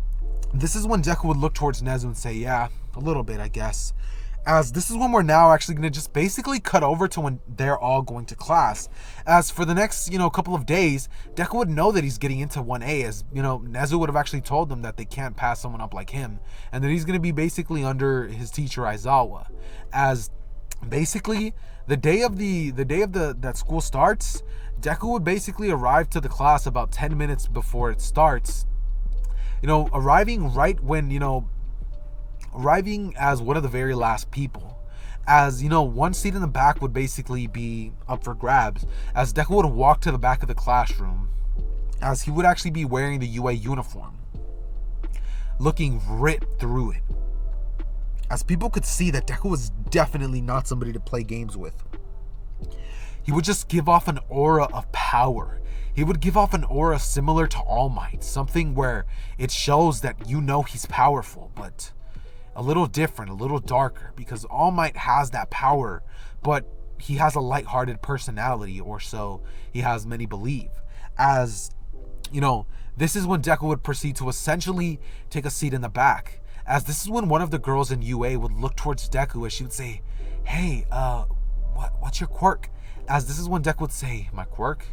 this is when Deku would look towards Nezu and say, yeah, a little bit, I guess. As this is when we're now actually going to just basically cut over to when they're all going to class. As for the next, couple of days, Deku would know that he's getting into 1A, as, Nezu would have actually told them that they can't pass someone up like him, and that he's going to be basically under his teacher Aizawa. As basically the day of that school starts, Deku would basically arrive to the class about 10 minutes before it starts. Arriving right when, arriving as one of the very last people, as one seat in the back would basically be up for grabs, as Deku would walk to the back of the classroom, as he would actually be wearing the UA uniform, looking ripped through it, as people could see that Deku was definitely not somebody to play games with. He would just give off an aura of power. He would give off an aura similar to All Might, something where it shows that he's powerful, but a little different, a little darker, because All Might has that power, but he has a lighthearted personality, or so he has many believe. As, this is when Deku would proceed to essentially take a seat in the back, as this is when one of the girls in UA would look towards Deku, as she would say, hey, what's your quirk? As this is when Deku would say, my quirk?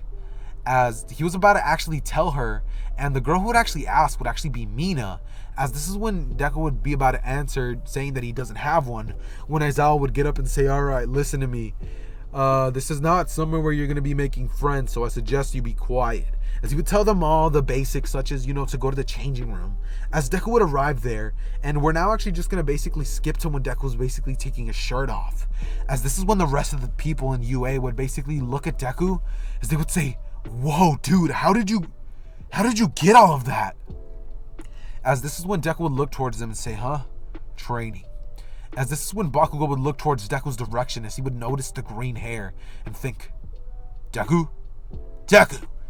As he was about to actually tell her, and the girl who would actually ask would actually be Mina, as this is when Deku would be about to answer, saying that he doesn't have one, when Aizawa would get up and say, alright, listen to me. This is not somewhere where you're going to be making friends, so I suggest you be quiet. As he would tell them all the basics, such as, to go to the changing room. As Deku would arrive there, and we're now actually just going to basically skip to when Deku was basically taking his shirt off. As this is when the rest of the people in UA would basically look at Deku, as they would say, whoa, dude, how did you get all of that? As this is when Deku would look towards them and say, training. As this is when Bakugo would look towards Deku's direction, as he would notice the green hair and think, Deku,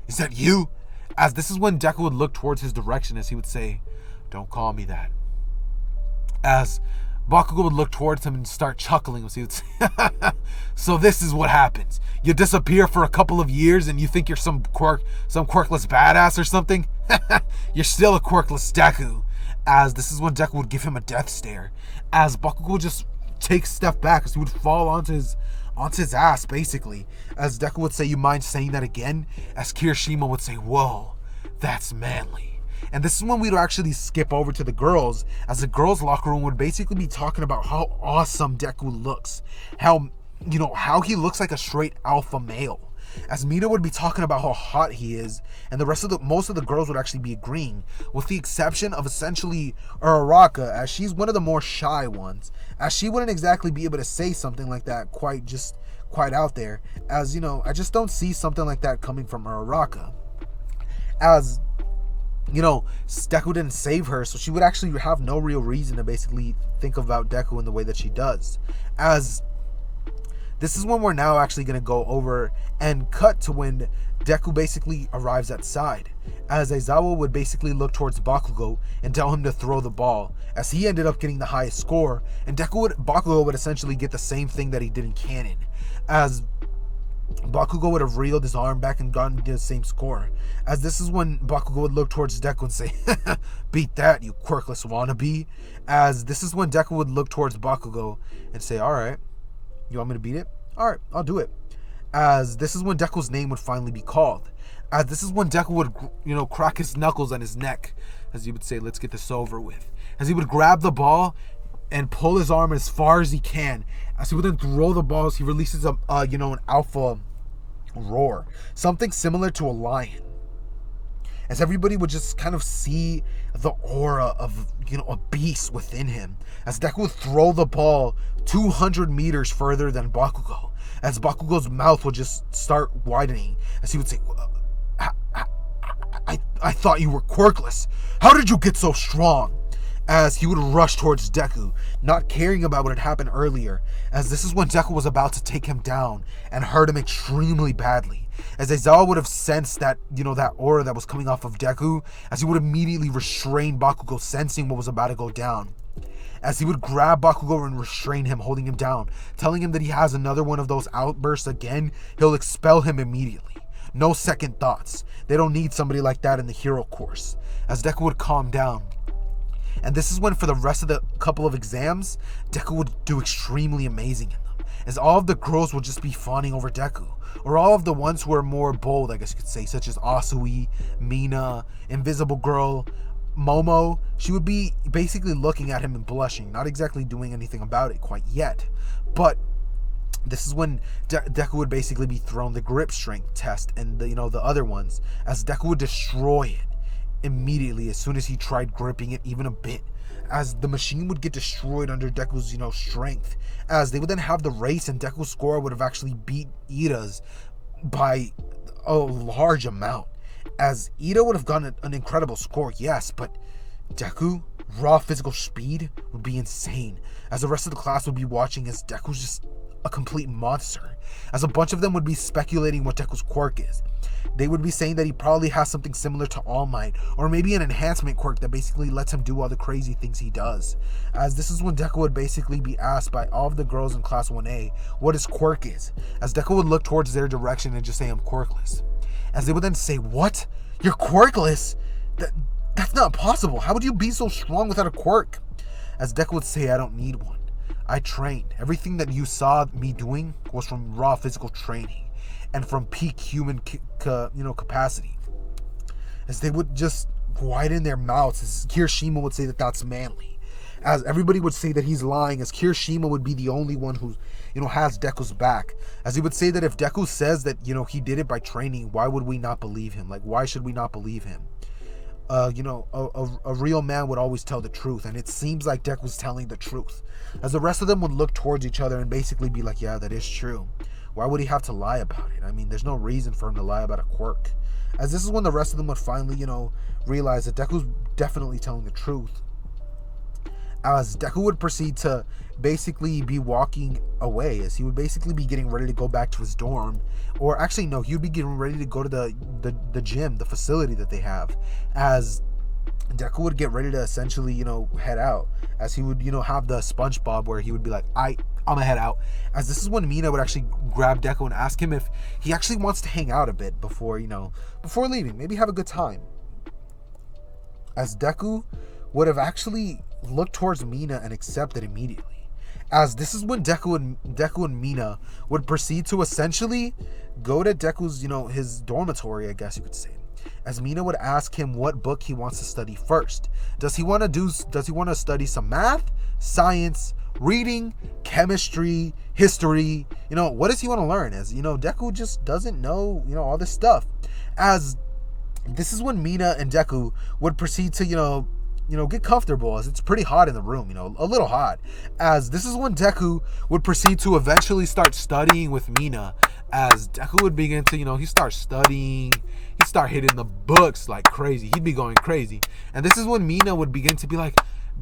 is that you? As this is when Deku would look towards his direction, as he would say, don't call me that. As Bakugo would look towards him and start chuckling, as he would say, so this is what happens. You disappear for a couple of years and you think you're some quirkless badass or something? You're still a quirkless Deku. As this is when Deku would give him a death stare, as Bakugo would just take a step back, as he would fall onto his ass, basically. As Deku would say, "You mind saying that again?" As Kirishima would say, "Whoa, that's manly." And this is when we'd actually skip over to the girls, as the girls' locker room would basically be talking about how awesome Deku looks. How he looks like a straight alpha male. As Mina would be talking about how hot he is, and most of the girls would actually be agreeing, with the exception of essentially Uraraka, as she's one of the more shy ones, as she wouldn't exactly be able to say something like that quite out there, as I just don't see something like that coming from Uraraka, as Deku didn't save her, so she would actually have no real reason to basically think about Deku in the way that she does. As this is when we're now actually going to go over and cut to when Deku basically arrives at side, as Aizawa would basically look towards Bakugo and tell him to throw the ball, as he ended up getting the highest score, and Bakugo would essentially get the same thing that he did in canon, as Bakugo would have reeled his arm back and gotten the same score. As this is when Bakugo would look towards Deku and say, "Beat that, you quirkless wannabe." As this is when Deku would look towards Bakugo and say, "Alright, you want me to beat it? Alright, I'll do it." As this is when Deku's name would finally be called. As this is when Deku would, crack his knuckles on his neck. As he would say, "Let's get this over with." As he would grab the ball and pull his arm as far as he can. As he would then throw the balls, he releases an alpha roar. Something similar to a lion. As everybody would just kind of see the aura of, a beast within him. As Deku would throw the ball 200 meters further than Bakugo. As Bakugo's mouth would just start widening. As he would say, I thought you were quirkless. How did you get so strong?" As he would rush towards Deku, not caring about what had happened earlier, as this is when Deku was about to take him down and hurt him extremely badly. As Aizawa would have sensed that, that aura that was coming off of Deku, as he would immediately restrain Bakugo, sensing what was about to go down. As he would grab Bakugo and restrain him, holding him down, telling him that he has another one of those outbursts again, he'll expel him immediately. No second thoughts. They don't need somebody like that in the hero course. As Deku would calm down. And this is when, for the rest of the couple of exams, Deku would do extremely amazing in them, as all of the girls would just be fawning over Deku, or all of the ones who are more bold, I guess you could say, such as Asui, Mina, Invisible Girl, Momo. She would be basically looking at him and blushing, not exactly doing anything about it quite yet, but this is when Deku would basically be thrown the grip strength test and the other ones, as Deku would destroy it immediately as soon as he tried gripping it even a bit, as the machine would get destroyed under Deku's strength, as they would then have the race, and Deku's score would have actually beat Ida's by a large amount, as Ida would have gotten an incredible score, yes, but Deku, raw physical speed would be insane, as the rest of the class would be watching as Deku's just a complete monster, as a bunch of them would be speculating what Deku's quirk is. They would be saying that he probably has something similar to All Might, or maybe an enhancement quirk that basically lets him do all the crazy things he does. As this is when Deku would basically be asked by all of the girls in Class 1A what his quirk is, as Deku would look towards their direction and just say, "I'm quirkless." As they would then say, "What? You're quirkless? That's not possible. How would you be so strong without a quirk?" As Deku would say, "I don't need one. I trained. Everything that you saw me doing was from raw physical training and from peak human capacity." As they would just widen their mouths, as Kirishima would say that that's manly, as everybody would say that he's lying, as Kirishima would be the only one who has Deku's back, as he would say that if Deku says that he did it by training, why would we not believe him? Like, why should we not believe him? A real man would always tell the truth, and it seems like Deku's telling the truth, as the rest of them would look towards each other and basically be like, "Yeah, that is true. Why would he have to lie about it? I mean, there's no reason for him to lie about a quirk." As this is when the rest of them would finally, realize that Deku's definitely telling the truth. As Deku would proceed to basically be walking away, as he would basically be getting ready to go back to his dorm, or actually no, he would be getting ready to go to the gym, the facility that they have, as Deku would get ready to essentially, head out, as he would, have the SpongeBob where he would be like, I'm gonna head out. As this is when Mina would actually grab Deku and ask him if he actually wants to hang out a bit before leaving, maybe have a good time. As Deku would have actually looked towards Mina and accepted immediately, as this is when Deku and Mina would proceed to essentially go to Deku's, his dormitory, I guess you could say. As Mina would ask him what book he wants to study first. Does he want to study some math, science, reading, chemistry, history? What does he want to learn? As Deku just doesn't know, all this stuff. As this is when Mina and Deku would proceed to, get comfortable, as it's pretty hot in the room, a little hot. As this is when Deku would proceed to eventually start studying with Mina. As Deku would begin to, he starts studying, he'd start hitting the books like crazy. He'd be going crazy. And this is when Mina would begin to be like,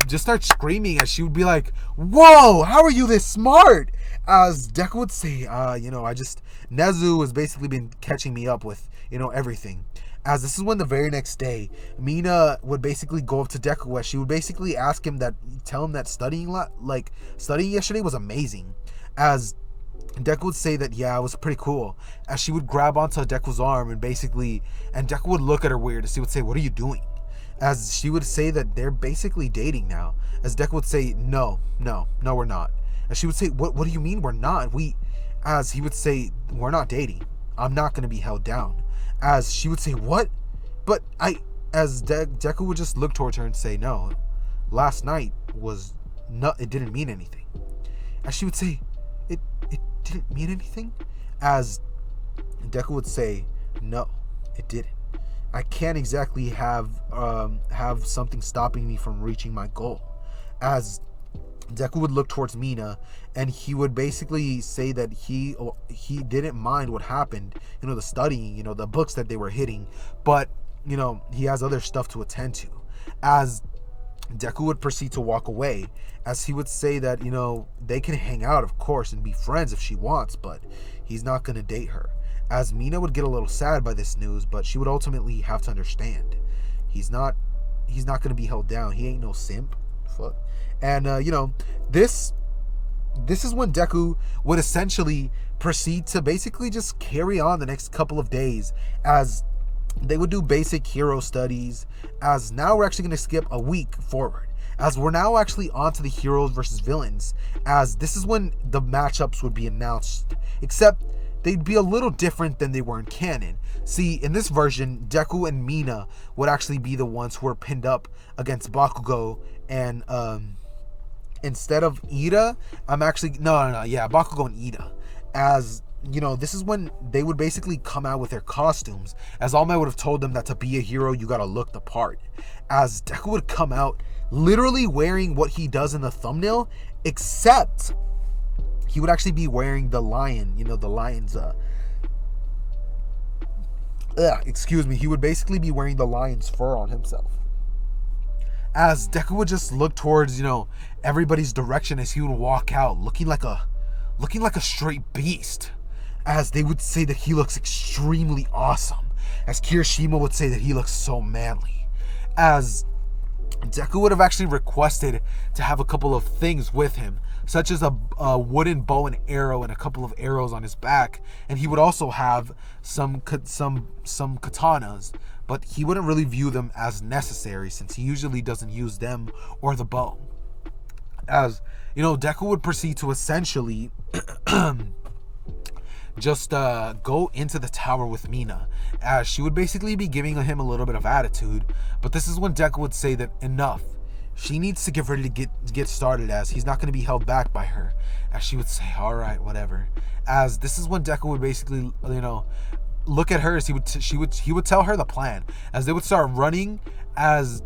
just start screaming, as she would be like, whoa, how are you this smart? As Deku would say, Nezu has basically been catching me up with, everything. As this is when the very next day, Mina would basically go up to Deku, as she would basically tell him that studying yesterday was amazing. As Deku would say that, yeah, it was pretty cool. As she would grab onto Deku's arm and Deku would look at her weird, as he would say, what are you doing? As she would say that they're basically dating now. As Deku would say, no, we're not. As she would say, what do you mean we're not? As he would say, we're not dating. I'm not going to be held down. As she would say, what? But Deku would just look towards her and say, no, last night it didn't mean anything. As she would say, it didn't mean anything? As Deku would say, no, it didn't. I can't exactly have something stopping me from reaching my goal. As Deku would look towards Mina, and he would basically say that he didn't mind what happened, the studying, the books that they were hitting, but he has other stuff to attend to. As Deku would proceed to walk away, as he would say that they can hang out, of course, and be friends if she wants, but he's not going to date her. As Mina would get a little sad by this news, but she would ultimately have to understand he's not going to be held down. He ain't no simp. Fuck. And this is when Deku would essentially proceed to basically just carry on the next couple of days, as they would do basic hero studies. As now we're actually going to skip a week forward, as we're now actually on to the heroes versus villains, as this is when the matchups would be announced, except they'd be a little different than they were in canon. See, in this version, Deku and Mina would actually be the ones who were pinned up against Bakugo, and instead of Ida, Bakugo and Ida. As this is when they would basically come out with their costumes, as All Might would have told them that to be a hero, you gotta look the part. As Deku would come out literally wearing what he does in the thumbnail, except he would actually be wearing the lion, the lion's, he would basically be wearing the lion's fur on himself. As Deku would just look towards, everybody's direction as he would walk out, looking like a straight beast. As they would say that he looks extremely awesome. As Kirishima would say that he looks so manly. As Deku would have actually requested to have a couple of things with him, such as a wooden bow and arrow and a couple of arrows on his back, and he would also have some katanas, but he wouldn't really view them as necessary since he usually doesn't use them or the bow. As Deku would proceed to essentially just go into the tower with Mina, as she would basically be giving him a little bit of attitude. But this is when Deku would say that enough. She needs to get ready to get started, as he's not going to be held back by her. As she would say, all right, whatever. As this is when Deku would basically, look at her, as he would tell her the plan. As they would start running, as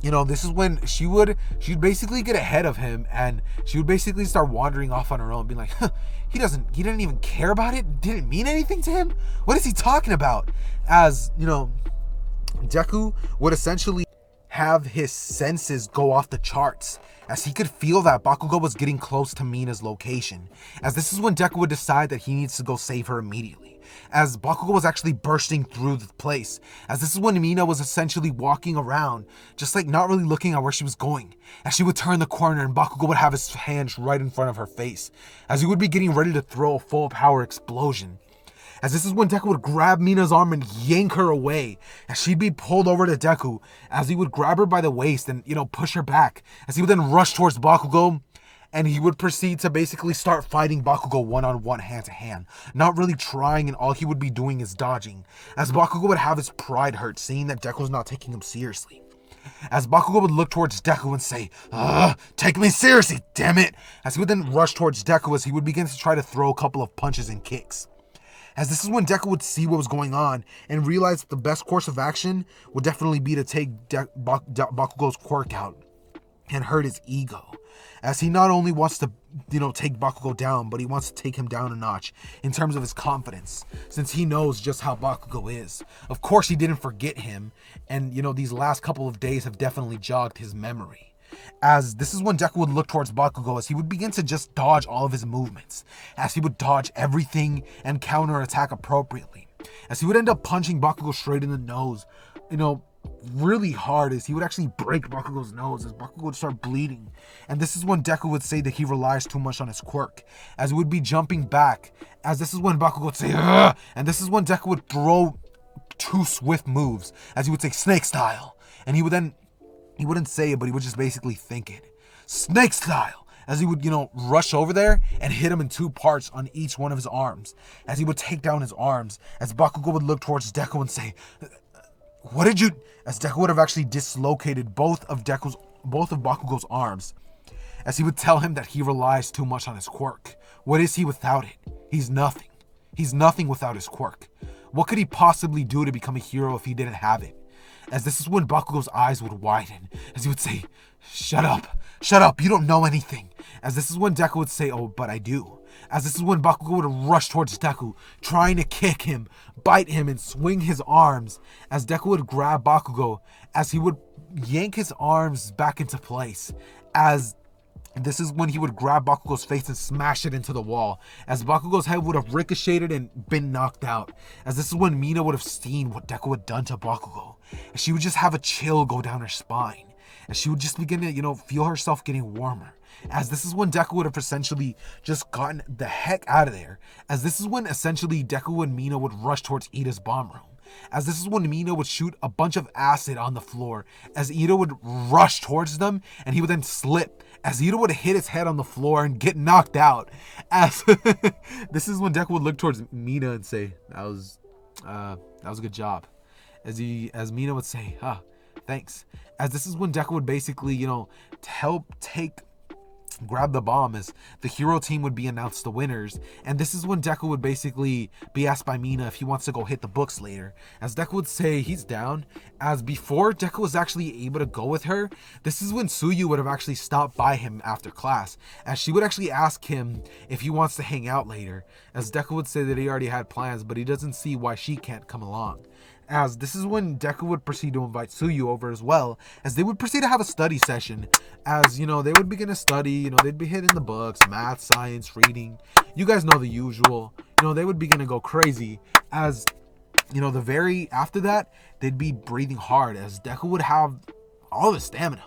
this is when she'd basically get ahead of him, and she would basically start wandering off on her own, being like, he didn't even care about it, didn't mean anything to him, what is he talking about? As Deku would essentially have his senses go off the charts, as he could feel that Bakugo was getting close to Mina's location. As this is when Deku would decide that he needs to go save her immediately, as Bakugo was actually bursting through the place. As this is when Mina was essentially walking around, just like not really looking at where she was going. As she would turn the corner and Bakugo would have his hands right in front of her face, as he would be getting ready to throw a full power explosion. As this is when Deku would grab Mina's arm and yank her away, as she'd be pulled over to Deku, as he would grab her by the waist and, push her back, as he would then rush towards Bakugo, and he would proceed to basically start fighting Bakugo one-on-one, hand-to-hand, not really trying, and all he would be doing is dodging, as Bakugo would have his pride hurt, seeing that Deku was not taking him seriously. As Bakugo would look towards Deku and say, take me seriously, damn it! As he would then rush towards Deku as he would begin to try to throw a couple of punches and kicks. As this is when Deku would see what was going on and realize that the best course of action would definitely be to take Bakugo's quirk out and hurt his ego. As he not only wants to, take Bakugo down, but he wants to take him down a notch in terms of his confidence, since he knows just how Bakugo is. Of course, he didn't forget him, and, these last couple of days have definitely jogged his memory. As this is when Deku would look towards Bakugo as he would begin to just dodge all of his movements, as he would dodge everything and counterattack appropriately, as he would end up punching Bakugo straight in the nose, really hard, as he would actually break Bakugo's nose as Bakugo would start bleeding. And this is when Deku would say that he relies too much on his quirk, as he would be jumping back, as this is when Bakugo would say, ugh! And this is when Deku would throw 2 swift moves, as he would say, snake style, and he wouldn't say it, but he would just basically think it. Snake style! As he would, rush over there and hit him in 2 parts on each one of his arms, as he would take down his arms, as Bakugo would look towards Deku and say, what did you... As Deku would have actually dislocated both of Bakugo's arms, as he would tell him that he relies too much on his quirk. What is he without it? He's nothing. He's nothing without his quirk. What could he possibly do to become a hero if he didn't have it? As this is when Bakugo's eyes would widen, as he would say, shut up, you don't know anything. As this is when Deku would say, oh, but I do. As this is when Bakugo would rush towards Deku, trying to kick him, bite him, and swing his arms. As Deku would grab Bakugo, as he would yank his arms back into place. As this is when he would grab Bakugo's face and smash it into the wall, as Bakugo's head would have ricocheted and been knocked out. As this is when Mina would have seen what Deku had done to Bakugo. And she would just have a chill go down her spine. And she would just begin to, feel herself getting warmer. As this is when Deku would have essentially just gotten the heck out of there. As this is when essentially Deku and Mina would rush towards Ida's bomb room. As this is when Mina would shoot a bunch of acid on the floor. As Ida would rush towards them and he would then slip. As Ida would hit his head on the floor and get knocked out. As this is when Deku would look towards Mina and say, that was a good job. As Mina would say, thanks. As this is when Deku would basically, help grab the bomb, as the hero team would be announced the winners. And this is when Deku would basically be asked by Mina if he wants to go hit the books later. As Deku would say he's down. As before Deku was actually able to go with her, this is when Tsuyu would have actually stopped by him after class, as she would actually ask him if he wants to hang out later. As Deku would say that he already had plans, but he doesn't see why she can't come along. As this is when Deku would proceed to invite Tsuyu over as well, as they would proceed to have a study session. As, they would begin to study, they'd be hitting the books, math, science, reading. You guys know the usual. They would begin to go crazy. As, the very after that, they'd be breathing hard, as Deku would have all the stamina.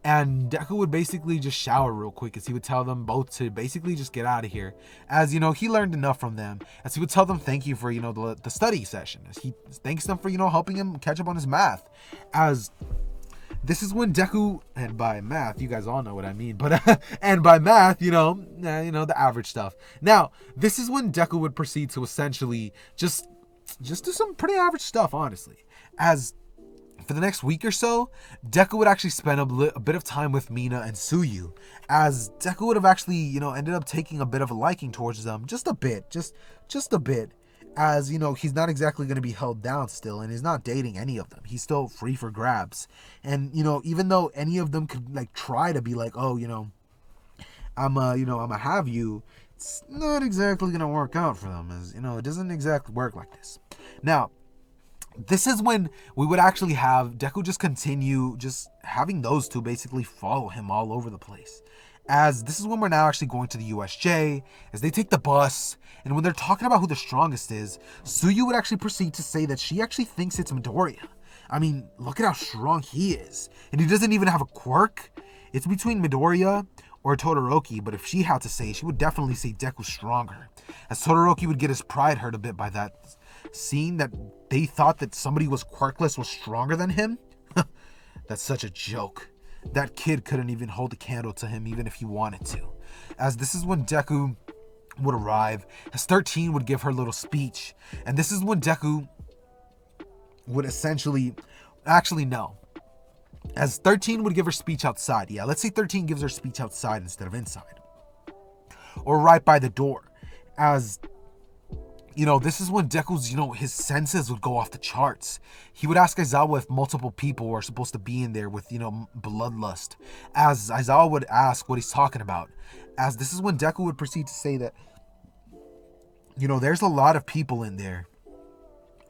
And Deku would basically just shower real quick, as he would tell them both to basically just get out of here. As, he learned enough from them. As he would tell them thank you for, the study session. As he thanks them for, helping him catch up on his math. As this is when Deku, and by math, you guys all know what I mean. But, and by math, the average stuff. Now, this is when Deku would proceed to essentially just do some pretty average stuff, honestly. As for the next week or so, Deku would actually spend a bit of time with Mina and Tsuyu, as Deku would have actually, ended up taking a bit of a liking towards them, just a bit, just a bit, as, he's not exactly going to be held down still, and he's not dating any of them. He's still free for grabs, and, even though any of them could, try to be like, oh, I'm gonna have you, it's not exactly going to work out for them, as, it doesn't exactly work like this. Now, this is when we would actually have Deku just continue just having those two basically follow him all over the place. As this is when we're now actually going to the USJ, as they take the bus, and when they're talking about who the strongest is, Tsuyu would actually proceed to say that she actually thinks it's Midoriya. I mean, look at how strong he is. And he doesn't even have a quirk. It's between Midoriya or Todoroki, but if she had to say, she would definitely say Deku's stronger. As Todoroki would get his pride hurt a bit by that, seeing that they thought that somebody was quirkless was stronger than him. That's such a joke. that kid couldn't even hold a candle to him even if he wanted to. As this is when Deku would arrive, as 13 would give her little speech. And this is when Deku would actually no. As 13 would give her speech outside. Yeah, let's say 13 gives her speech outside instead of inside. Or right by the door. As, this is when Deku's, his senses would go off the charts. He would ask Aizawa if multiple people were supposed to be in there with, bloodlust. As Aizawa would ask what he's talking about. As this is when Deku would proceed to say that, there's a lot of people in there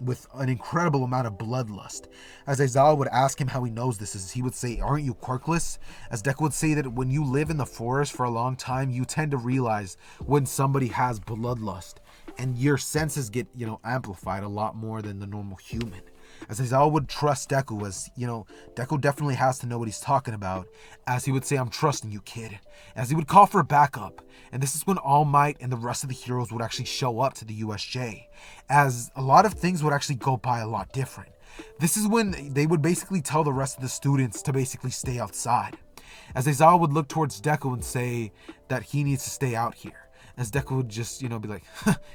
with an incredible amount of bloodlust. As Aizawa would ask him how he knows this, is he would say, aren't you quirkless? As Deku would say that when you live in the forest for a long time, you tend to realize when somebody has bloodlust. And your senses get, amplified a lot more than the normal human. As Aizawa would trust Deku, as, Deku definitely has to know what he's talking about. As he would say, I'm trusting you, kid. As he would call for backup. And this is when All Might and the rest of the heroes would actually show up to the USJ. As a lot of things would actually go by a lot different. This is when they would basically tell the rest of the students to basically stay outside. As Aizawa would look towards Deku and say that he needs to stay out here. As Deku would just, be like,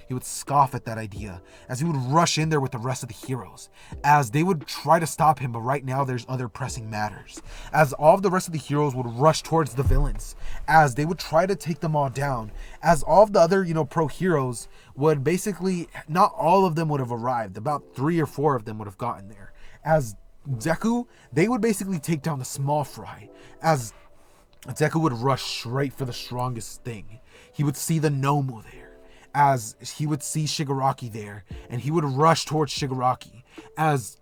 he would scoff at that idea. As he would rush in there with the rest of the heroes. As they would try to stop him, but right now there's other pressing matters. As all of the rest of the heroes would rush towards the villains. As they would try to take them all down. As all of the other, pro heroes would basically, not all of them would have arrived. About 3 or 4 of them would have gotten there. As Deku, they would basically take down the small fry. As Deku would rush straight for the strongest thing. He would see the Nomu there, as he would see Shigaraki there, and he would rush towards Shigaraki. As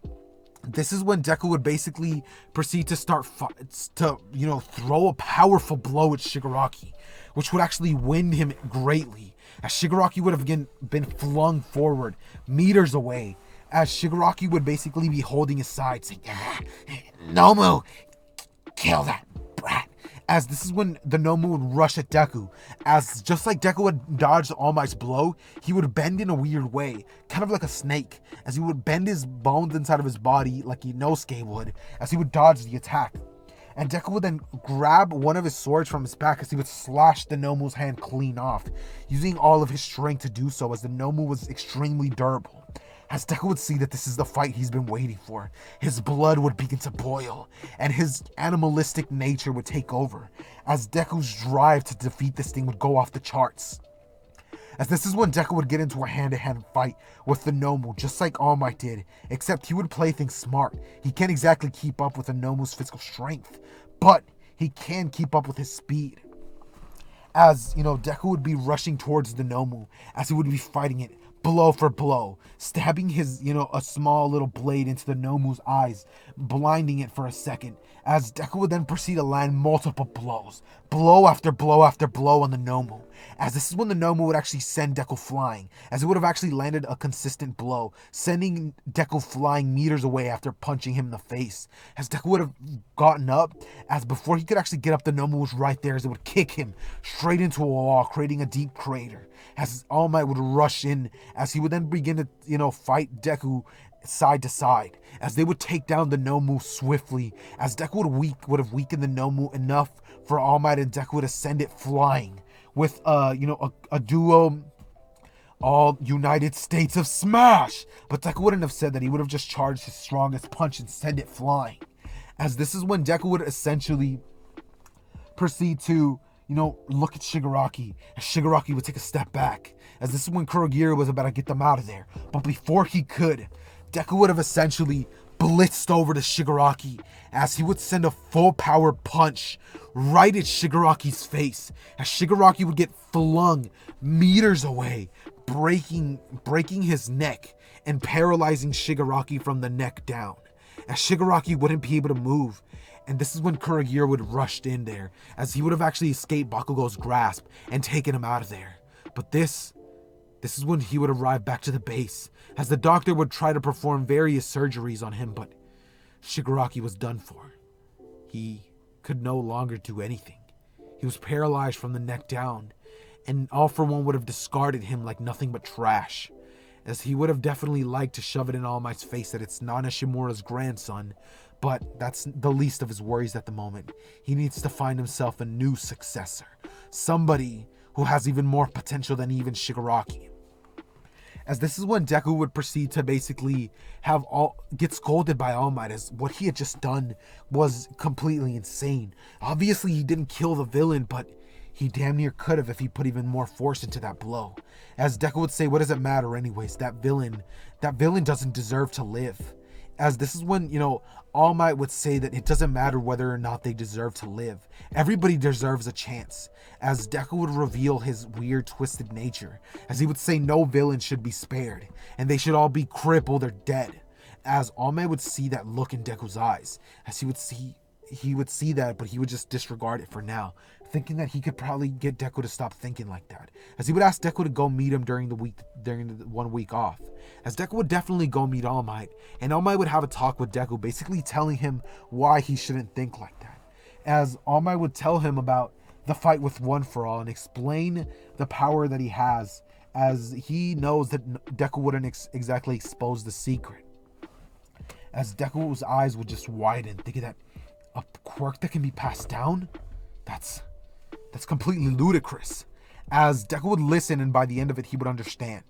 this is when Deku would basically proceed to start throw a powerful blow at Shigaraki, which would actually win him greatly, as Shigaraki would have again been flung forward meters away, as Shigaraki would basically be holding his side saying, Nomu, kill that brat. As this is when the Nomu would rush at Deku. As just like Deku had dodged All Might's blow, he would bend in a weird way, kind of like a snake. As he would bend his bones inside of his body like Inosuke would, as he would dodge the attack. And Deku would then grab one of his swords from his back as he would slash the Nomu's hand clean off, using all of his strength to do so, as the Nomu was extremely durable. As Deku would see that this is the fight he's been waiting for, his blood would begin to boil, and his animalistic nature would take over, as Deku's drive to defeat this thing would go off the charts. As this is when Deku would get into a hand-to-hand fight with the Nomu, just like All Might did, except he would play things smart. He can't exactly keep up with the Nomu's physical strength, but he can keep up with his speed. As, Deku would be rushing towards the Nomu, as he would be fighting it, blow for blow, stabbing his, a small little blade into the Nomu's eyes, blinding it for a second, as Deku would then proceed to land multiple blows, blow after blow after blow on the Nomu, as this is when the Nomu would actually send Deku flying, as it would have actually landed a consistent blow, sending Deku flying meters away after punching him in the face, as Deku would have gotten up, as before he could actually get up, the Nomu was right there, as it would kick him straight into a wall, creating a deep crater, as All Might would rush in, as he would then begin to, fight Deku side to side, as they would take down the Nomu swiftly, as Deku would have weakened the Nomu enough for All Might and Deku to send it flying with, a duo all United States of Smash. But Deku wouldn't have said that. He would have just charged his strongest punch and send it flying, as this is when Deku would essentially proceed to look at Shigaraki, as Shigaraki would take a step back, as this is when Kurogiri was about to get them out of there. But before he could, Deku would have essentially blitzed over to Shigaraki, as he would send a full power punch right at Shigaraki's face, as Shigaraki would get flung meters away, breaking his neck and paralyzing Shigaraki from the neck down, as Shigaraki wouldn't be able to move. And this is when Kurogiri would have rushed in there, as he would have actually escaped Bakugo's grasp and taken him out of there. But this is when he would arrive back to the base, as the doctor would try to perform various surgeries on him, but Shigaraki was done for. He could no longer do anything. He was paralyzed from the neck down, and All For One would have discarded him like nothing but trash, as he would have definitely liked to shove it in All Might's face that it's Nana Shimura's grandson, but that's the least of his worries at the moment. He needs to find himself a new successor, somebody who has even more potential than even Shigaraki. As this is when Deku would proceed to basically get scolded by All Might, as what he had just done was completely insane. Obviously he didn't kill the villain, but he damn near could have if he put even more force into that blow. As Deku would say, what does it matter anyways? That villain doesn't deserve to live. As this is when, All Might would say that it doesn't matter whether or not they deserve to live. Everybody deserves a chance. As Deku would reveal his weird, twisted nature. As he would say no villain should be spared. And they should all be crippled or dead. As All Might would see that look in Deku's eyes. As he would see that, but he would just disregard it for now, thinking that he could probably get Deku to stop thinking like that. As he would ask Deku to go meet him during the 1 week off. As Deku would definitely go meet All Might, and All Might would have a talk with Deku, basically telling him why he shouldn't think like that. As All Might would tell him about the fight with One For All and explain the power that he has, as he knows that Deku wouldn't exactly expose the secret. As Deku's eyes would just widen, thinking that a quirk that can be passed down? That's completely ludicrous. As Deku would listen, and by the end of it, he would understand.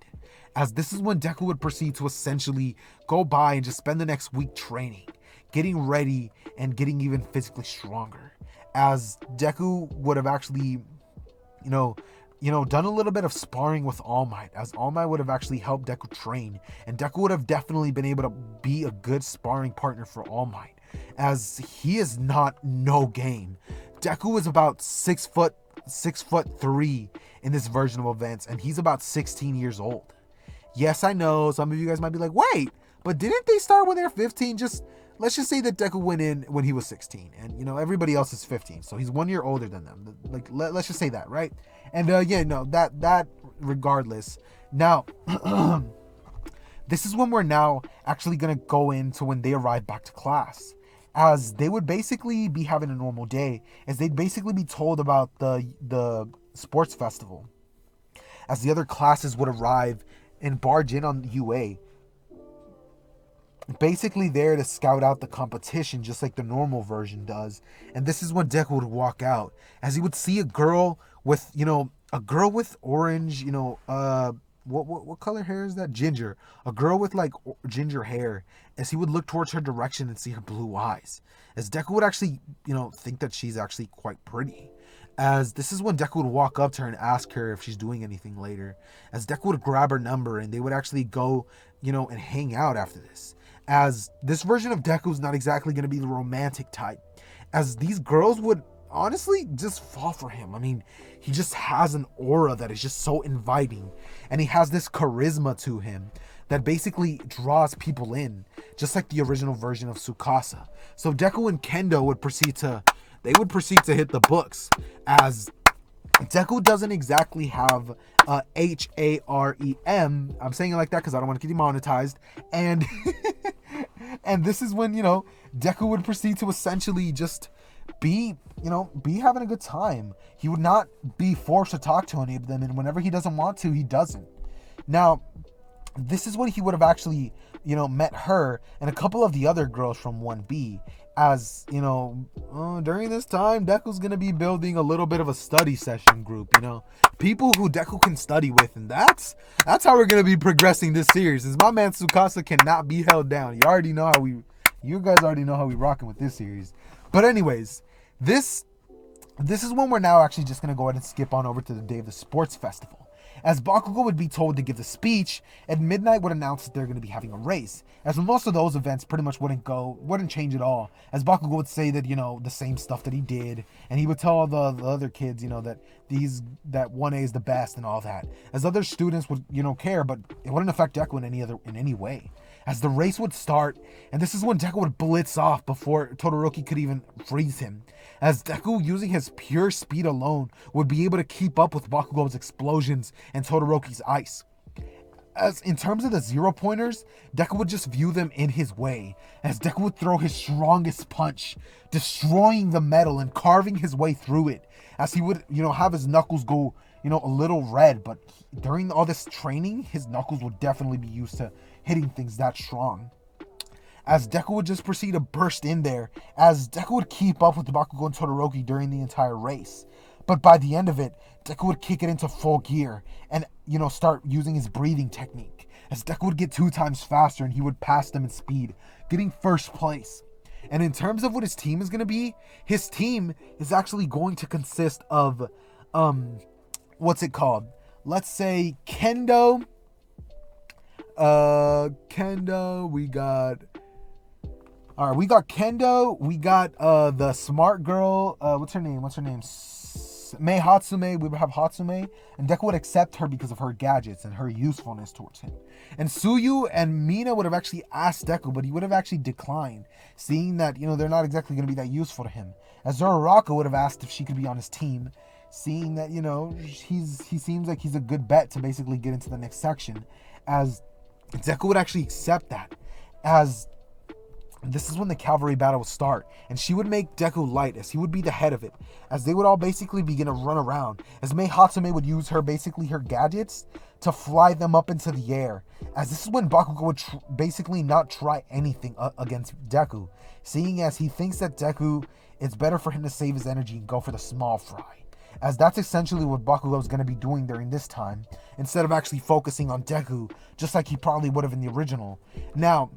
As this is when Deku would proceed to essentially go by and just spend the next week training, getting ready, and getting even physically stronger. As Deku would have actually, done a little bit of sparring with All Might, as All Might would have actually helped Deku train, and Deku would have definitely been able to be a good sparring partner for All Might, as he is not no game. Deku is about 6'3" in this version of events, and he's about 16 years old. Yes, I know some of you guys might be like, wait, but didn't they start when they're 15? Let's just say that Deku went in when he was 16, and everybody else is 15, so he's 1 year older than them. Like, let's just say that, right? And that regardless. Now, this is when we're now actually gonna go into when they arrive back to class, as they would basically be having a normal day, as they'd basically be told about the sports festival, as the other classes would arrive and barge in on UA, basically there to scout out the competition just like the normal version does. And this is when Deku would walk out, as he would see a girl with orange, what color hair is that? Ginger. A girl with like ginger hair, as he would look towards her direction and see her blue eyes, as Deku would actually think that she's actually quite pretty. As this is when Deku would walk up to her and ask her if she's doing anything later, as Deku would grab her number and they would actually go and hang out after this. As this version of Deku is not exactly going to be the romantic type, as these girls would honestly just fall for him. I mean, he just has an aura that is just so inviting, and he has this charisma to him that basically draws people in, just like the original version of Tsukasa. So Deku and Kendo would proceed to hit the books, as Deku doesn't exactly have HAREM. I'm saying it like that because I don't want to get demonetized. And and this is when Deku would proceed to essentially just be having a good time. He would not be forced to talk to any of them, and whenever he doesn't want to, he doesn't. Now, this is when he would have actually met her and a couple of the other girls from 1B. As during this time, Deku's gonna be building a little bit of a study session group, people who Deku can study with, and that's how we're gonna be progressing this series. Since my man Tsukasa cannot be held down. You guys already know how we rocking with this series. But anyways, this is when we're now actually just gonna go ahead and skip on over to the day of the sports festival. As Bakugo would be told to give the speech, and Midnight would announce that they're going to be having a race. As most of those events pretty much wouldn't change at all. As Bakugo would say that, the same stuff that he did. And he would tell all the other kids, that that 1A is the best and all that. As other students would, care, but it wouldn't affect Deku in any way. As the race would start, and this is when Deku would blitz off before Todoroki could even freeze him. As Deku, using his pure speed alone, would be able to keep up with Bakugo's explosions and Todoroki's ice. As in terms of the 0-pointers, Deku would just view them in his way, as Deku would throw his strongest punch, destroying the metal and carving his way through it, as he would, have his knuckles go, a little red, but during all this training, his knuckles would definitely be used to hitting things that strong. as Deku would just proceed to burst in there, as Deku would keep up with Bakugo and Todoroki during the entire race. But by the end of it, Deku would kick it into full gear and, start using his breathing technique, as Deku would get 2 times faster and he would pass them in speed, getting first place. And in terms of what his team is going to be, his team is actually going to consist of, what's it called? Let's say Kendo, we got Kendo, we got the smart girl, what's her name? Mei Hatsume. We would have Hatsume, and Deku would accept her because of her gadgets and her usefulness towards him. And Tsuyu and Mina would have actually asked Deku, but he would have actually declined, seeing that, they're not exactly going to be that useful to him. As Zororaka would have asked if she could be on his team, seeing that, he seems like he's a good bet to basically get into the next section, as Deku would actually accept that, as this is when the cavalry battle would start, and she would make Deku light, as he would be the head of it, as they would all basically begin to run around, as Mei Hatsume would use her gadgets to fly them up into the air, as this is when Bakugo would basically not try anything against Deku, seeing as he thinks that Deku, it's better for him to save his energy and go for the small fry, as that's essentially what Bakugo is going to be doing during this time, instead of actually focusing on Deku, just like he probably would have in the original. Now,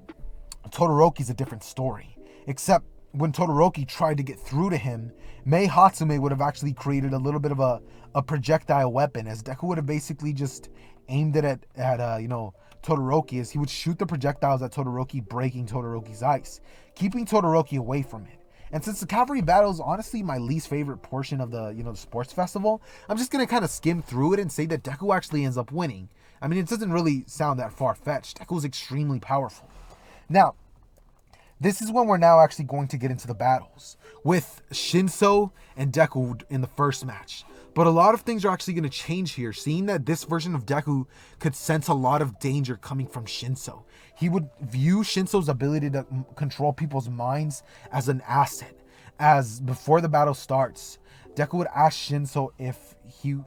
Todoroki's a different story, except when Todoroki tried to get through to him, Mei Hatsume would have actually created a little bit of a projectile weapon, as Deku would have basically just aimed it at Todoroki, as he would shoot the projectiles at Todoroki, breaking Todoroki's ice, keeping Todoroki away from it. And since the cavalry battle is honestly my least favorite portion of the sports festival, I'm just gonna kind of skim through it and say that Deku actually ends up winning. I mean, it doesn't really sound that far-fetched. Deku is extremely powerful. Now, this is when we're now actually going to get into the battles with Shinso and Deku in the first match. But a lot of things are actually going to change here, seeing that this version of Deku could sense a lot of danger coming from Shinso. He would view Shinso's ability to control people's minds as an asset. As before the battle starts, Deku would ask Shinso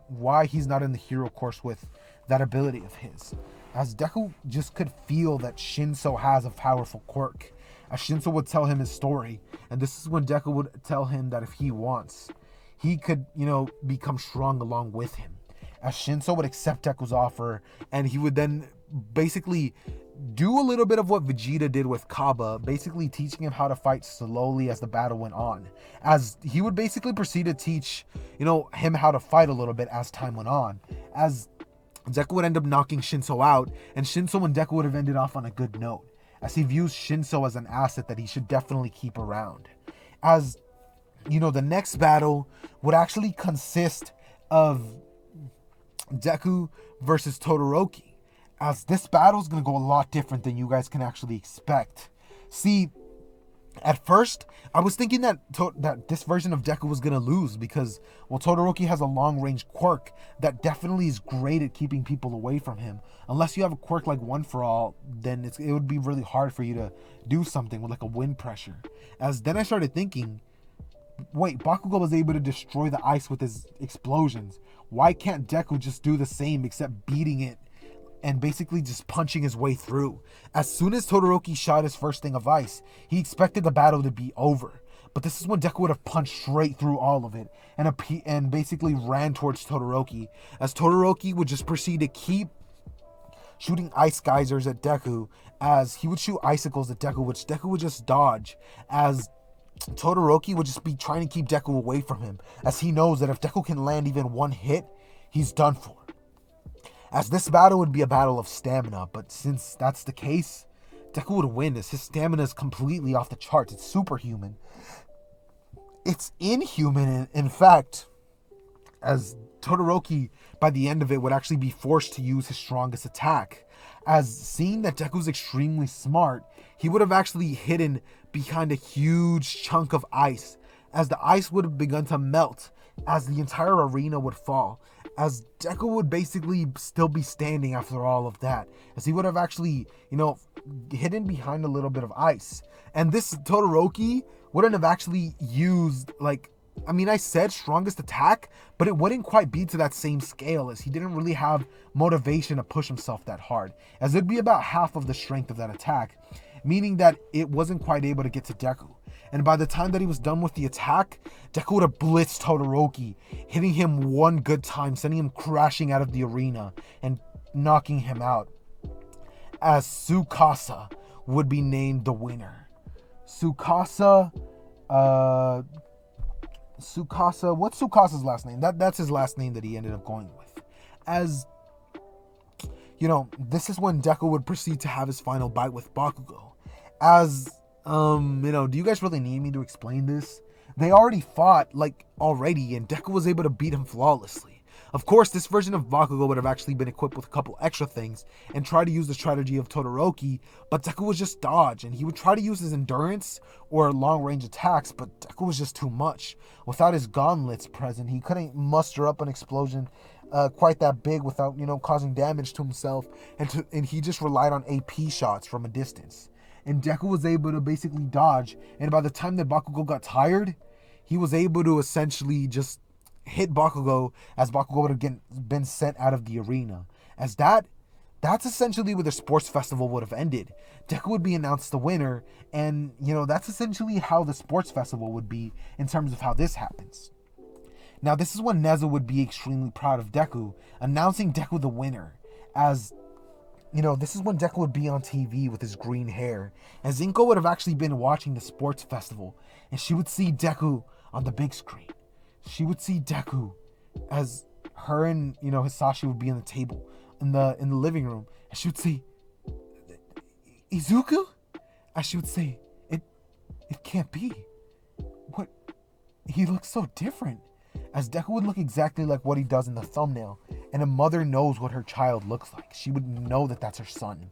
why he's not in the hero course with that ability of his, as Deku just could feel that Shinso has a powerful quirk, as Shinso would tell him his story, and this is when Deku would tell him that if he wants, he could, become strong along with him, as Shinso would accept Deku's offer, and he would then basically do a little bit of what Vegeta did with Kaba, basically teaching him how to fight slowly as the battle went on, as he would basically proceed to teach, him how to fight a little bit as time went on, as Deku would end up knocking Shinso out, and Shinso and Deku would have ended off on a good note, as he views Shinso as an asset that he should definitely keep around. As, the next battle would actually consist of Deku versus Todoroki, as this battle is going to go a lot different than you guys can actually expect. See, at first, I was thinking that this version of Deku was going to lose because, Todoroki has a long-range quirk that definitely is great at keeping people away from him. Unless you have a quirk like One For All, then it would be really hard for you to do something with like a wind pressure. As then I started thinking, wait, Bakugo was able to destroy the ice with his explosions. Why can't Deku just do the same except beating it and basically just punching his way through? As soon as Todoroki shot his first thing of ice, he expected the battle to be over. But this is when Deku would have punched straight through all of it and basically ran towards Todoroki, as Todoroki would just proceed to keep shooting ice geysers at Deku, as he would shoot icicles at Deku, which Deku would just dodge, as Todoroki would just be trying to keep Deku away from him, as he knows that if Deku can land even one hit, he's done for. As this battle would be a battle of stamina, but since that's the case, Deku would win, as his stamina is completely off the charts. It's superhuman. It's inhuman, in fact, as Todoroki, by the end of it, would actually be forced to use his strongest attack. As seeing that Deku's extremely smart, he would have actually hidden behind a huge chunk of ice, as the ice would have begun to melt, as the entire arena would fall, as Deku would basically still be standing after all of that, as he would have actually, hidden behind a little bit of ice. And this Todoroki wouldn't have actually used, I said strongest attack, but it wouldn't quite be to that same scale, as he didn't really have motivation to push himself that hard, as it'd be about half of the strength of that attack. meaning that it wasn't quite able to get to Deku. And by the time that he was done with the attack, Deku would have blitzed Todoroki, hitting him one good time, sending him crashing out of the arena and knocking him out. As Tsukasa would be named the winner. Tsukasa, what's Tsukasa's last name? That's his last name that he ended up going with. As, this is when Deku would proceed to have his final bite with Bakugo. As, do you guys really need me to explain this? They already fought, already, and Deku was able to beat him flawlessly. Of course, this version of Bakugo would have actually been equipped with a couple extra things and try to use the strategy of Todoroki, but Deku was just dodge, and he would try to use his endurance or long-range attacks, but Deku was just too much. Without his gauntlets present, he couldn't muster up an explosion quite that big without, causing damage to himself, and he just relied on AP shots from a distance. And Deku was able to basically dodge, and by the time that Bakugo got tired, he was able to essentially just hit Bakugo, as Bakugo would have been sent out of the arena. As that's essentially where the sports festival would have ended. Deku would be announced the winner, and that's essentially how the sports festival would be in terms of how this happens. Now this is when Nezu would be extremely proud of Deku, announcing Deku the winner. As this is when Deku would be on TV with his green hair, and Zinko would have actually been watching the sports festival, and she would see Deku on the big screen. She would see Deku as her and Hisashi would be on the table in the living room, and she would say, "Izuku?" And she would say, "It can't be. What? He looks so different." As Deku would look exactly like what he does in the thumbnail, and a mother knows what her child looks like. She would know that that's her son.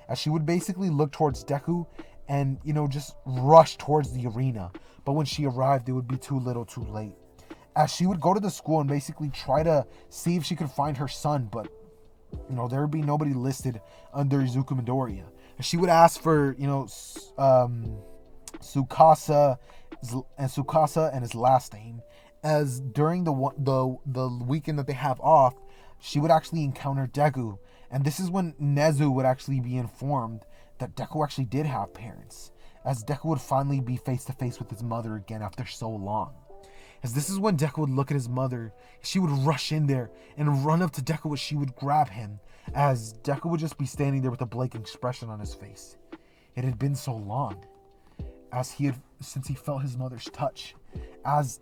As she would basically look towards Deku and just rush towards the arena, but when she arrived, it would be too little, too late. As she would go to the school and basically try to see if she could find her son, but there would be nobody listed under Izuku Midoriya. She would ask for Tsukasa and his last name. As during the weekend that they have off, she would actually encounter Deku, and this is when Nezu would actually be informed that Deku actually did have parents. As Deku would finally be face to face with his mother again after so long. As this is when Deku would look at his mother, she would rush in there and run up to Deku as she would grab him, as Deku would just be standing there with a blank expression on his face. It had been so long, since he felt his mother's touch. As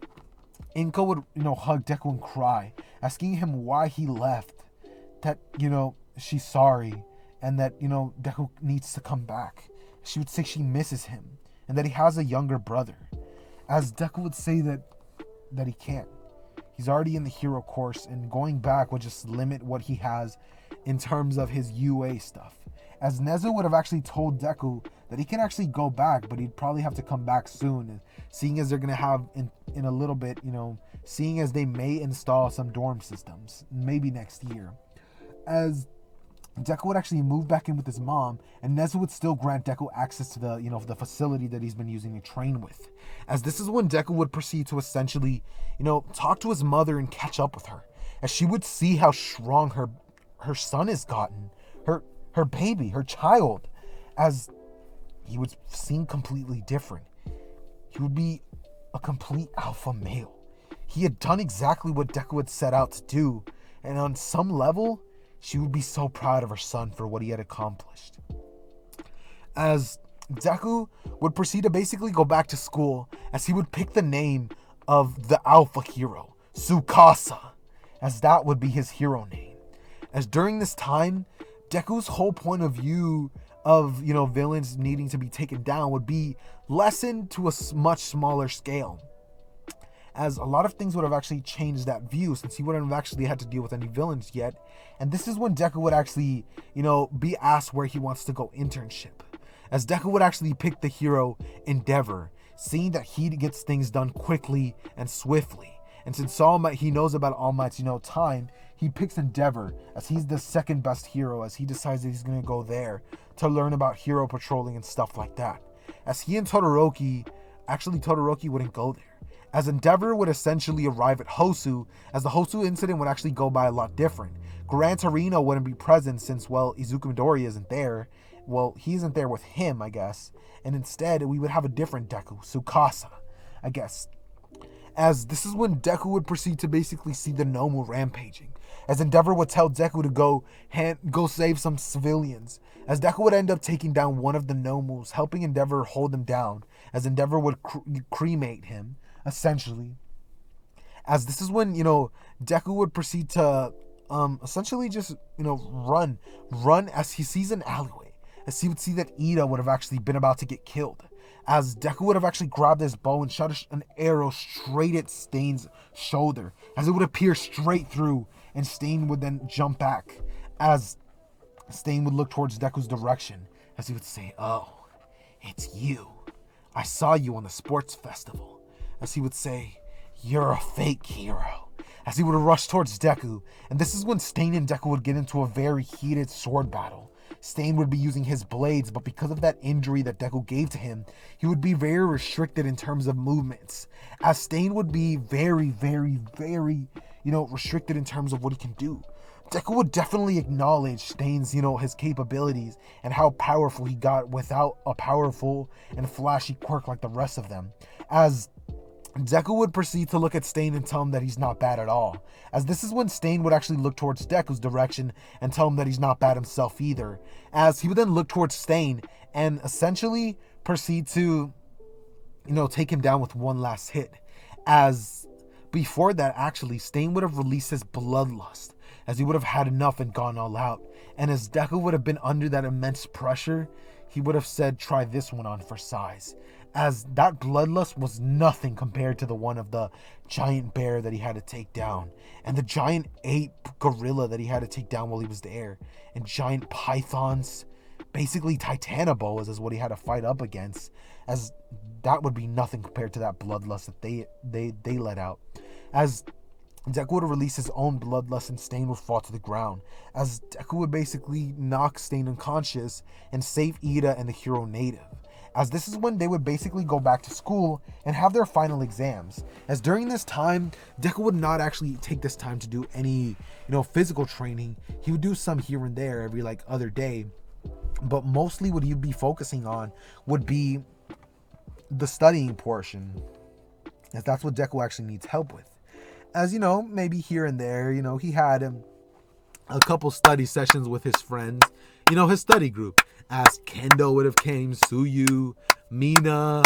Inko would, hug Deku and cry, asking him why he left, that, she's sorry, and that, Deku needs to come back. She would say she misses him, and that he has a younger brother. As Deku would say that he can't. He's already in the hero course, and going back would just limit what he has in terms of his UA stuff. As Nezu would have actually told Deku that he can actually go back, but he'd probably have to come back soon, seeing as they're going to have in a little bit, seeing as they may install some dorm systems, maybe next year. As Deku would actually move back in with his mom, and Nezu would still grant Deku access to the facility that he's been using to train with. As this is when Deku would proceed to essentially, talk to his mother and catch up with her. As she would see how strong her son has gotten, her baby, her child, as he would seem completely different. He would be a complete alpha male. He had done exactly what Deku had set out to do, and on some level, she would be so proud of her son for what he had accomplished. As Deku would proceed to basically go back to school, as he would pick the name of the alpha hero, Tsukasa, as that would be his hero name. As during this time, Deku's whole point of view of, villains needing to be taken down would be lessened to a much smaller scale. As a lot of things would have actually changed that view, since he wouldn't have actually had to deal with any villains yet. And this is when Deku would actually, be asked where he wants to go internship. As Deku would actually pick the hero Endeavor, seeing that he gets things done quickly and swiftly. And since he knows about All Might's, time, he picks Endeavor, as he's the second best hero, as he decides that he's going to go there to learn about hero patrolling and stuff like that. As he and Todoroki wouldn't go there. As Endeavor would essentially arrive at Hosu, as the Hosu incident would actually go by a lot different. Gran Torino wouldn't be present since, Izuku Midoriya isn't there, well, he isn't there with him, I guess. And instead, we would have a different Deku, Tsukasa, I guess. As this is when Deku would proceed to basically see the Nomu rampaging. As Endeavor would tell Deku to go save some civilians. As Deku would end up taking down one of the Nomus, helping Endeavor hold him down. As Endeavor would cremate him, essentially. As this is when, Deku would proceed to essentially just, run as he sees an alleyway. As he would see that Ida would have actually been about to get killed. As Deku would have actually grabbed his bow and shot an arrow straight at Stain's shoulder. As it would appear straight through, and Stain would then jump back. As Stain would look towards Deku's direction. As he would say, "Oh, it's you. I saw you on the sports festival." As he would say, "You're a fake hero." As he would rush towards Deku. And this is when Stain and Deku would get into a very heated sword battle. Stain would be using his blades, but because of that injury that Deku gave to him, he would be very restricted in terms of movements. As Stain would be very, very, very, restricted in terms of what he can do. Deku would definitely acknowledge Stain's, his capabilities and how powerful he got without a powerful and flashy quirk like the rest of them. As Deku would proceed to look at Stain and tell him that he's not bad at all. As this is when Stain would actually look towards Deku's direction and tell him that he's not bad himself either. As he would then look towards Stain and essentially proceed to, take him down with one last hit. As before that, actually, Stain would have released his bloodlust. As he would have had enough and gone all out. And as Deku would have been under that immense pressure, he would have said, "Try this one on for size." As that bloodlust was nothing compared to the one of the giant bear that he had to take down. And the giant ape gorilla that he had to take down while he was there. And giant pythons. Basically Titanoboas is what he had to fight up against. As that would be nothing compared to that bloodlust that they let out. As Deku would release his own bloodlust and Stain would fall to the ground. As Deku would basically knock Stain unconscious and save Ida and the hero native. As this is when they would basically go back to school and have their final exams. As during this time, Deku would not actually take this time to do any, physical training. He would do some here and there every other day. But mostly what he'd be focusing on would be the studying portion. As that's what Deku actually needs help with. As maybe here and there, he had a couple study sessions with his friends, his study group. As Kendo would have came, Suyu, Mina,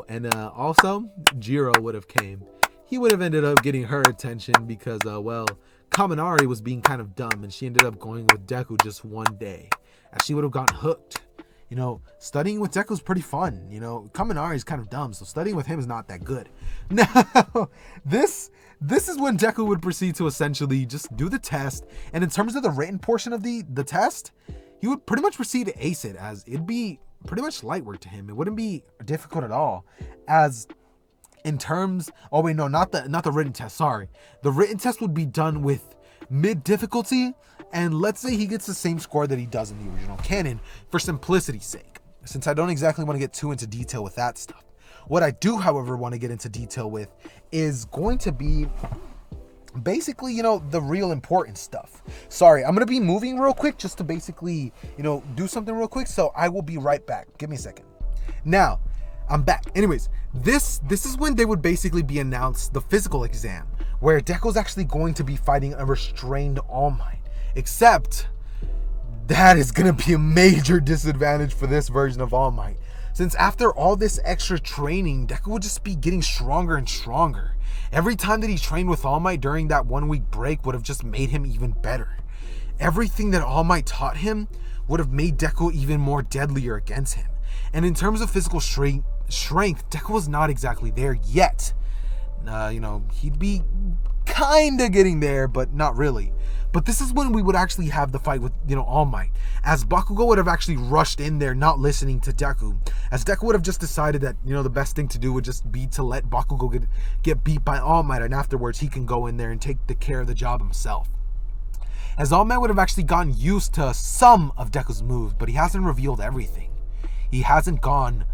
and also Jiro would have came. He would have ended up getting her attention because, Kaminari was being kind of dumb and she ended up going with Deku just one day. As she would have gotten hooked. Studying with Deku is pretty fun. Kaminari is kind of dumb, so studying with him is not that good. Now, this is when Deku would proceed to essentially just do the test. And in terms of the written portion of the test, he would pretty much proceed to ace it, as it'd be pretty much light work to him. It wouldn't be difficult at all. As in terms, not the written test, sorry. The written test would be done with mid difficulty, and let's say he gets the same score that he does in the original canon for simplicity's sake, since I don't exactly want to get too into detail with that stuff. What I do, however, want to get into detail with is going to be basically, the real important stuff. Sorry, I'm going to be moving real quick just to basically, do something real quick. So I will be right back. Give me a second. Now, I'm back. Anyways, this is when they would basically be announced the physical exam, where Deku's actually going to be fighting a restrained All Might. Except, that is going to be a major disadvantage for this version of All Might. Since after all this extra training, Deku would just be getting stronger and stronger. Every time that he trained with All Might during that 1 week break would have just made him even better. Everything that All Might taught him would have made Deku even more deadlier against him. And in terms of physical strength, Deku was not exactly there yet. He'd be kinda getting there, but not really. But this is when we would actually have the fight with, All Might. As Bakugo would have actually rushed in there, not listening to Deku. As Deku would have just decided that, the best thing to do would just be to let Bakugo get beat by All Might. And afterwards, he can go in there and take the care of the job himself. As All Might would have actually gotten used to some of Deku's moves, but he hasn't revealed everything. He hasn't gone,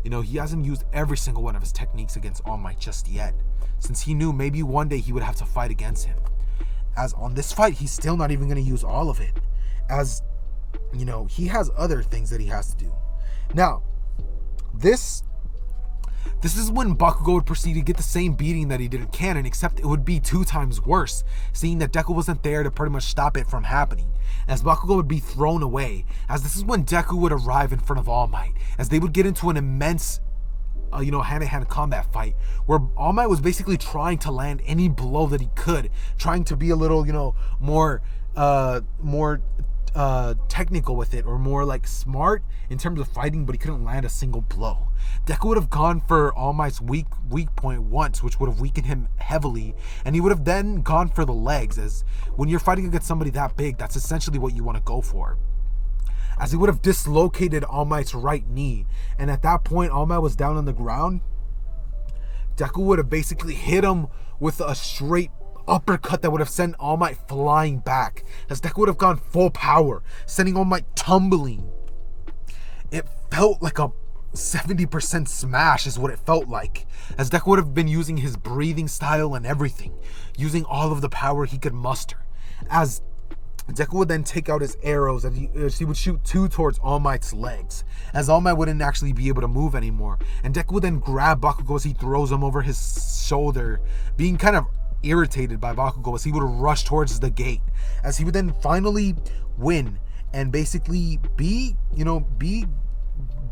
he hasn't used every single one of his techniques against All Might just yet. Since he knew maybe one day he would have to fight against him. As on this fight, he's still not even going to use all of it. As he has other things that he has to do. Now, this is when Bakugo would proceed to get the same beating that he did in canon, except it would be 2 times worse, seeing that Deku wasn't there to pretty much stop it from happening, as Bakugo would be thrown away, as this is when Deku would arrive in front of All Might, as they would get into an immense hand-to-hand combat fight, where All Might was basically trying to land any blow that he could, trying to be a little, more technical with it, or more like smart in terms of fighting, but he couldn't land a single blow. Deku would have gone for All Might's weak point once, which would have weakened him heavily, and he would have then gone for the legs, as when you're fighting against somebody that big, that's essentially what you want to go for. As he would have dislocated All Might's right knee, and at that point All Might was down on the ground. Deku would have basically hit him with a straight uppercut that would have sent All Might flying back, as Deku would have gone full power, sending All Might tumbling. It felt like a 70% smash is what it felt like, as Deku would have been using his breathing style and everything, using all of the power he could muster, as Deku would then take out his arrows and he would shoot 2 towards All Might's legs, as All Might wouldn't actually be able to move anymore, and Deku would then grab Bakugo as he throws him over his shoulder, being kind of irritated by Bakugo as he would rush towards the gate, as he would then finally win and basically be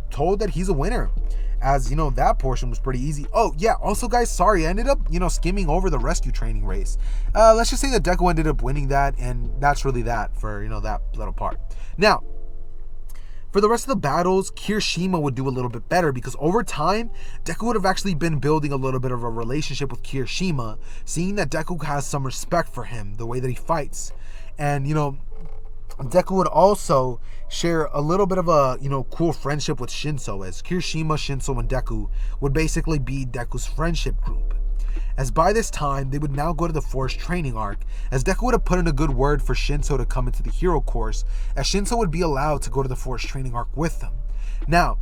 told that he's a winner, as that portion was pretty easy. Oh yeah, also guys, sorry, I ended up skimming over the rescue training race. Let's just say that Deku ended up winning that, and that's really that for that little part. Now, for the rest of the battles, Kirishima would do a little bit better, because over time, Deku would have actually been building a little bit of a relationship with Kirishima, seeing that Deku has some respect for him, the way that he fights. And, Deku would also share a little bit of a, cool friendship with Shinso, as Kirishima, Shinso, and Deku would basically be Deku's friendship group. As by this time, they would now go to the Forest Training Arc, as Deku would have put in a good word for Shinso to come into the Hero Course, as Shinso would be allowed to go to the Forest Training Arc with them. Now,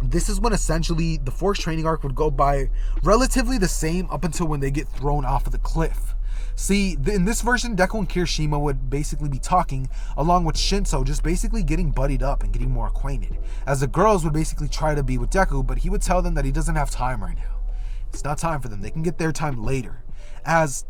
this is when essentially the Forest Training Arc would go by relatively the same up until when they get thrown off of the cliff. See, in this version, Deku and Kirishima would basically be talking, along with Shinso, just basically getting buddied up and getting more acquainted, as the girls would basically try to be with Deku, but he would tell them that he doesn't have time right now. It's not time for them. They can get their time later, as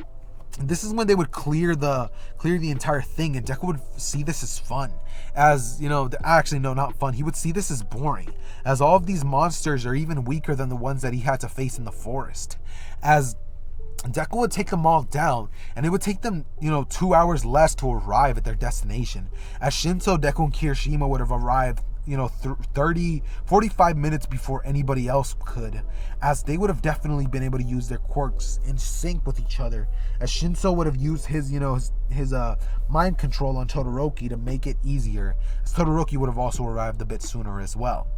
this is when they would clear the entire thing, and Deku would see this as fun, as actually no, not fun. He would see this as boring, as all of these monsters are even weaker than the ones that he had to face in the forest, as Deku would take them all down, and it would take them 2 hours less to arrive at their destination, as Shinso, Deku, and Kirishima would have arrived 45 minutes before anybody else could, as they would have definitely been able to use their quirks in sync with each other, as Shinso would have used his mind control on Todoroki to make it easier, as Todoroki would have also arrived a bit sooner as well.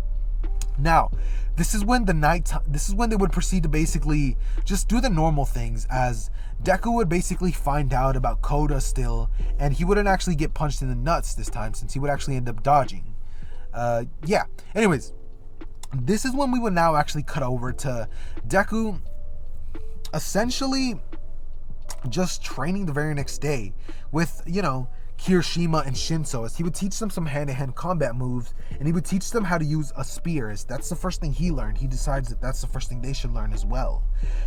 Now, this is when they would proceed to basically just do the normal things, as Deku would basically find out about Koda still, and he wouldn't actually get punched in the nuts this time, since he would actually end up dodging. Anyways, this is when we would now actually cut over to Deku essentially just training the very next day with, Kirishima and Shinso, as he would teach them some hand-to-hand combat moves, and he would teach them how to use a spear, as that's the first thing he learned. He decides that that's the first thing they should learn as well,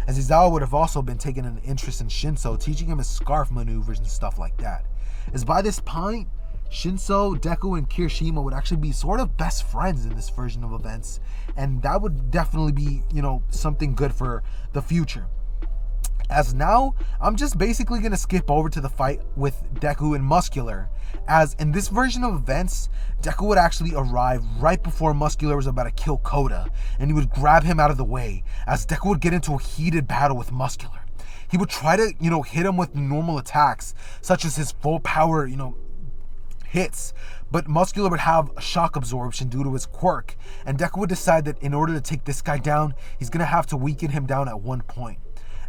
as Izawa would have also been taking an interest in Shinso, teaching him his scarf maneuvers and stuff like that. As by this point, Shinso, Deku, and Kirishima would actually be sort of best friends in this version of events, and that would definitely be, something good for the future. As now, I'm just basically going to skip over to the fight with Deku and Muscular, as in this version of events, Deku would actually arrive right before Muscular was about to kill Koda, and he would grab him out of the way, as Deku would get into a heated battle with Muscular. He would try to, hit him with normal attacks, such as his full power, hits, but Muscular would have a shock absorption due to his quirk, and Deku would decide that in order to take this guy down, he's going to have to weaken him down at one point,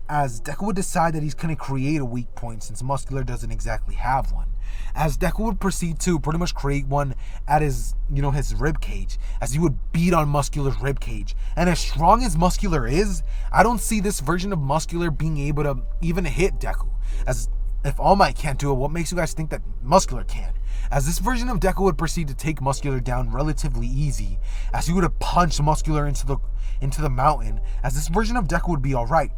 as Deku would decide that he's going to create a weak point since Muscular doesn't exactly have one, as Deku would proceed to pretty much create one at his, his rib cage, as he would beat on Muscular's rib cage. And as strong as Muscular is, I don't see this version of Muscular being able to even hit Deku, as if All Might can't do it, what makes you guys think that Muscular can? as this version of Deku would proceed to take Muscular down relatively easy, as he would have punched Muscular into the mountain, as this version of Deku would be alright.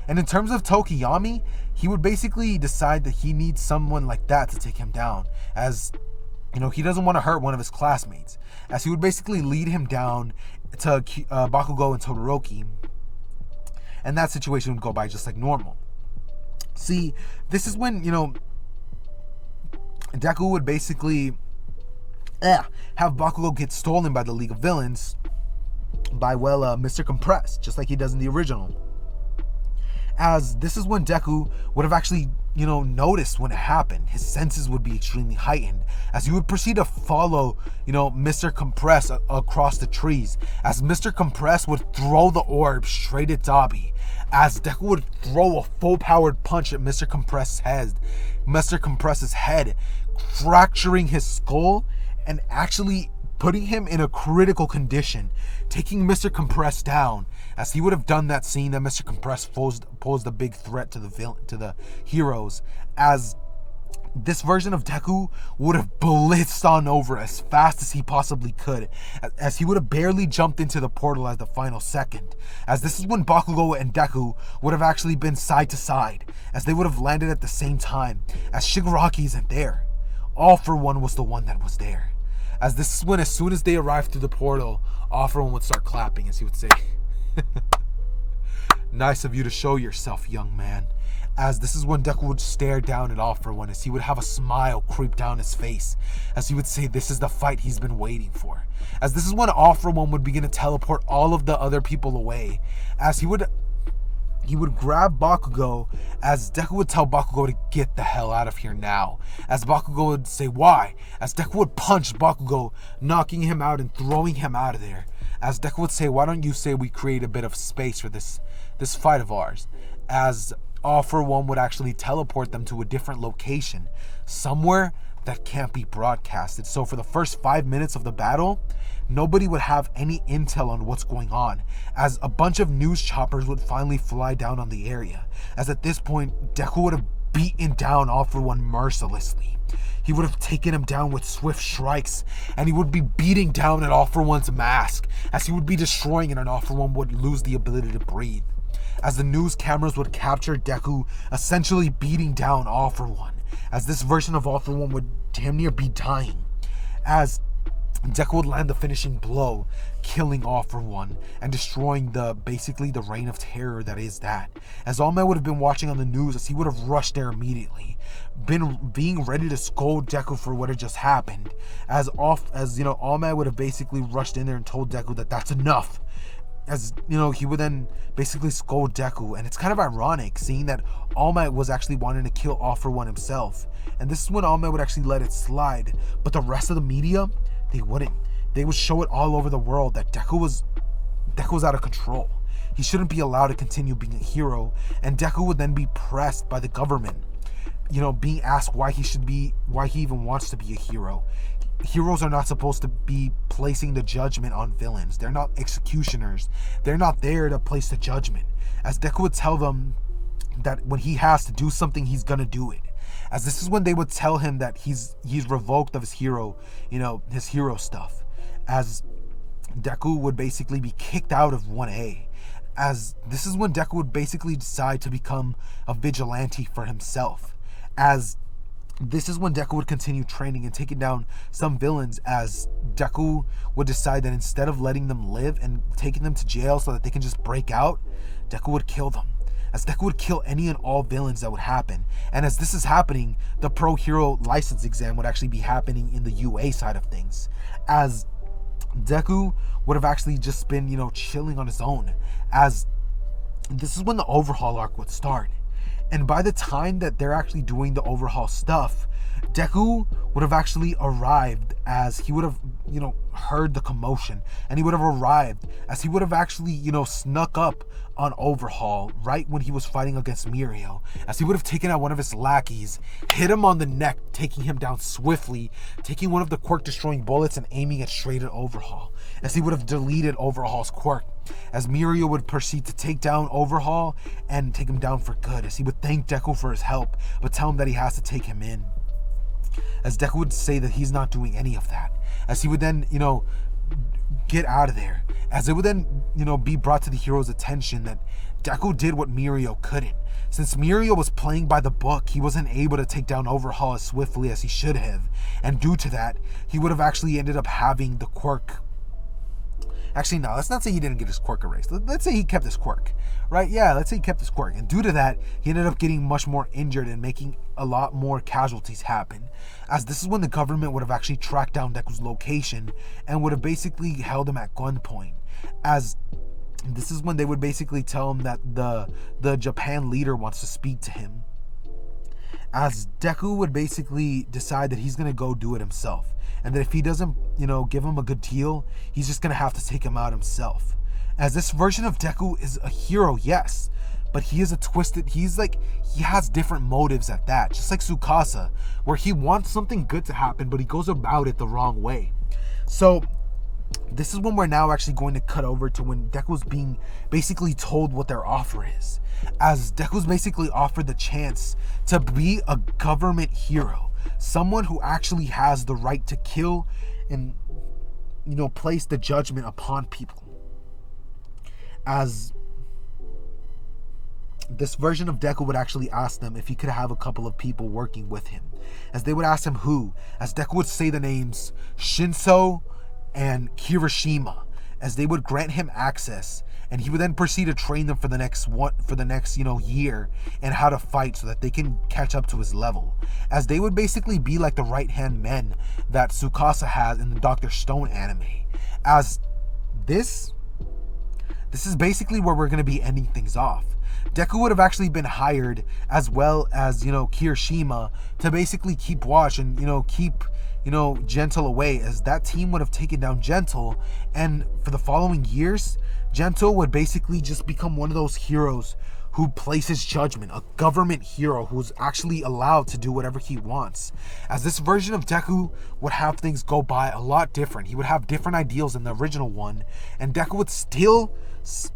And in terms of Tokiyami, he would basically decide that he needs someone like that to take him down, as he doesn't want to hurt one of his classmates, as he would basically lead him down to Bakugo and Todoroki, and that situation would go by just like normal. See, this is when, Deku would basically have Bakugo get stolen by the League of Villains by, Mr. Compress, just like he does in the original. As this is when Deku would have actually, noticed when it happened. His senses would be extremely heightened, as he would proceed to follow, Mr. Compress across the trees, as Mr. Compress would throw the orb straight at Dabi, as Deku would throw a full-powered punch at Mr. Compress's head, fracturing his skull and actually putting him in a critical condition, taking Mr. Compress down, as he would have done that scene that Mr. Compress posed a big threat to the heroes, as this version of Deku would have blitzed on over as fast as he possibly could, as he would have barely jumped into the portal at the final second, as this is when Bakugo and Deku would have actually been side to side, as they would have landed at the same time, as Shigaraki isn't there. All For One was the one that was there. As this is when, as soon as they arrived through the portal, All For One would start clapping, as he would say, "Nice of you to show yourself, young man." As this is when Deku would stare down at All For One, as he would have a smile creep down his face, as he would say this is the fight he's been waiting for. As this is when All For One would begin to teleport all of the other people away, as he would grab Bakugo, as Deku would tell Bakugo to get the hell out of here now, as Bakugo would say why, as Deku would punch Bakugo, knocking him out and throwing him out of there, as Deku would say, why don't you say we create a bit of space for this fight of ours, as All For One would actually teleport them to a different location, somewhere that can't be broadcasted. So for the first 5 minutes of the battle, nobody would have any intel on what's going on, as a bunch of news choppers would finally fly down on the area, as at this point, Deku would have beaten down All For One mercilessly. He would have taken him down with swift strikes, and he would be beating down at All For One's mask, as he would be destroying it, and All For One would lose the ability to breathe, as the news cameras would capture Deku essentially beating down All For One, as this version of All For One would damn near be dying, as Deku would land the finishing blow, killing All For One and destroying basically the reign of terror that is that. As All Might would have been watching on the news, as he would have rushed there immediately, being ready to scold Deku for what had just happened. All Might would have basically rushed in there and told Deku that that's enough. As he would then basically scold Deku, and it's kind of ironic seeing that All Might was actually wanting to kill All For One himself, and this is when All Might would actually let it slide, but the rest of the media, they wouldn't. They would show it all over the world that Deku was out of control. He shouldn't be allowed to continue being a hero, and Deku would then be pressed by the government, being asked why he even wants to be a hero. Heroes are not supposed to be placing the judgment on villains. They're not executioners. They're not there to place the judgment. As Deku would tell them that when he has to do something, he's gonna do it. As this is when they would tell him that he's revoked of his hero stuff. As Deku would basically be kicked out of 1A. As this is when Deku would basically decide to become a vigilante for himself. As this is when Deku would continue training and taking down some villains, as Deku would decide that instead of letting them live and taking them to jail so that they can just break out, Deku would kill them. As Deku would kill any and all villains that would happen. And as this is happening, the Pro Hero license exam would actually be happening in the UA side of things. As Deku would have actually just been, chilling on his own. As this is when the overhaul arc would start. And by the time that they're actually doing the overhaul stuff, Deku would have actually arrived, as he would have, heard the commotion, and he would have arrived, as he would have actually, snuck up on Overhaul right when he was fighting against Mirio, as he would have taken out one of his lackeys, hit him on the neck, taking him down swiftly, taking one of the quirk destroying bullets and aiming it straight at Overhaul, as he would have deleted Overhaul's quirk, as Mirio would proceed to take down Overhaul and take him down for good, as he would thank Deku for his help, but tell him that he has to take him in. as Deku would say that he's not doing any of that, as he would then, get out of there, as it would then, be brought to the hero's attention that Deku did what Mirio couldn't. Since Mirio was playing by the book, he wasn't able to take down Overhaul as swiftly as he should have, and due to that, he would have actually ended up having the quirk. Actually, no, let's not say he didn't get his quirk erased. Let's say he kept his quirk, right? Yeah, let's say he kept his quirk. And due to that, he ended up getting much more injured and making a lot more casualties happen. As this is when the government would have actually tracked down Deku's location and would have basically held him at gunpoint. As this is when they would basically tell him that the Japan leader wants to speak to him. As Deku would basically decide that he's going to go do it himself. And that if he doesn't, give him a good deal, he's just going to have to take him out himself. As this version of Deku is a hero, yes. But he is he has different motives at that. Just like Tsukasa, where he wants something good to happen, but he goes about it the wrong way. So, this is when we're now actually going to cut over to when Deku's being basically told what their offer is. As Deku's basically offered the chance to be a government hero. Someone who actually has the right to kill and, place the judgment upon people. As this version of Deku would actually ask them if he could have a couple of people working with him. As they would ask him who. As Deku would say the names Shinso and Kirishima. As they would grant him access. And he would then proceed to train them for the next year and how to fight so that they can catch up to his level. As they would basically be like the right-hand men that Tsukasa has in the Dr. Stone anime. As this is basically where we're going to be ending things off. Deku would have actually been hired as well as, Kirishima to basically keep watch and, keep Gentle away, as that team would have taken down Gentle, and for the following years, Gentle would basically just become one of those heroes who places judgment, a government hero who's actually allowed to do whatever he wants. As this version of Deku would have things go by a lot different. He would have different ideals than the original one, and Deku would still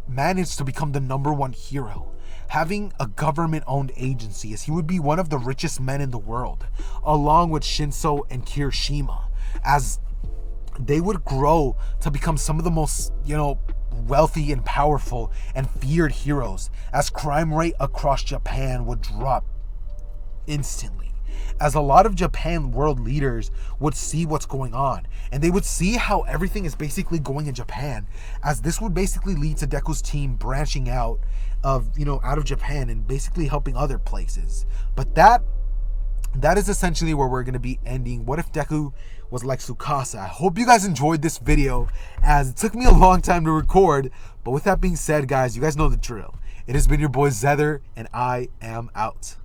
manage to become the #1 hero, having a government-owned agency, as he would be one of the richest men in the world, along with Shinso and Kirishima, as they would grow to become some of the most, wealthy and powerful and feared heroes, as crime rate across Japan would drop instantly, as a lot of Japan world leaders would see what's going on, and they would see how everything is basically going in Japan, as this would basically lead to Deku's team branching out of, out of Japan and basically helping other places. But that is essentially where we're going to be ending What If Deku Was Like Tsukasa. I hope you guys enjoyed this video, as it took me a long time to record. But with that being said, guys, you guys know the drill. It has been your boy Zether, and I am out.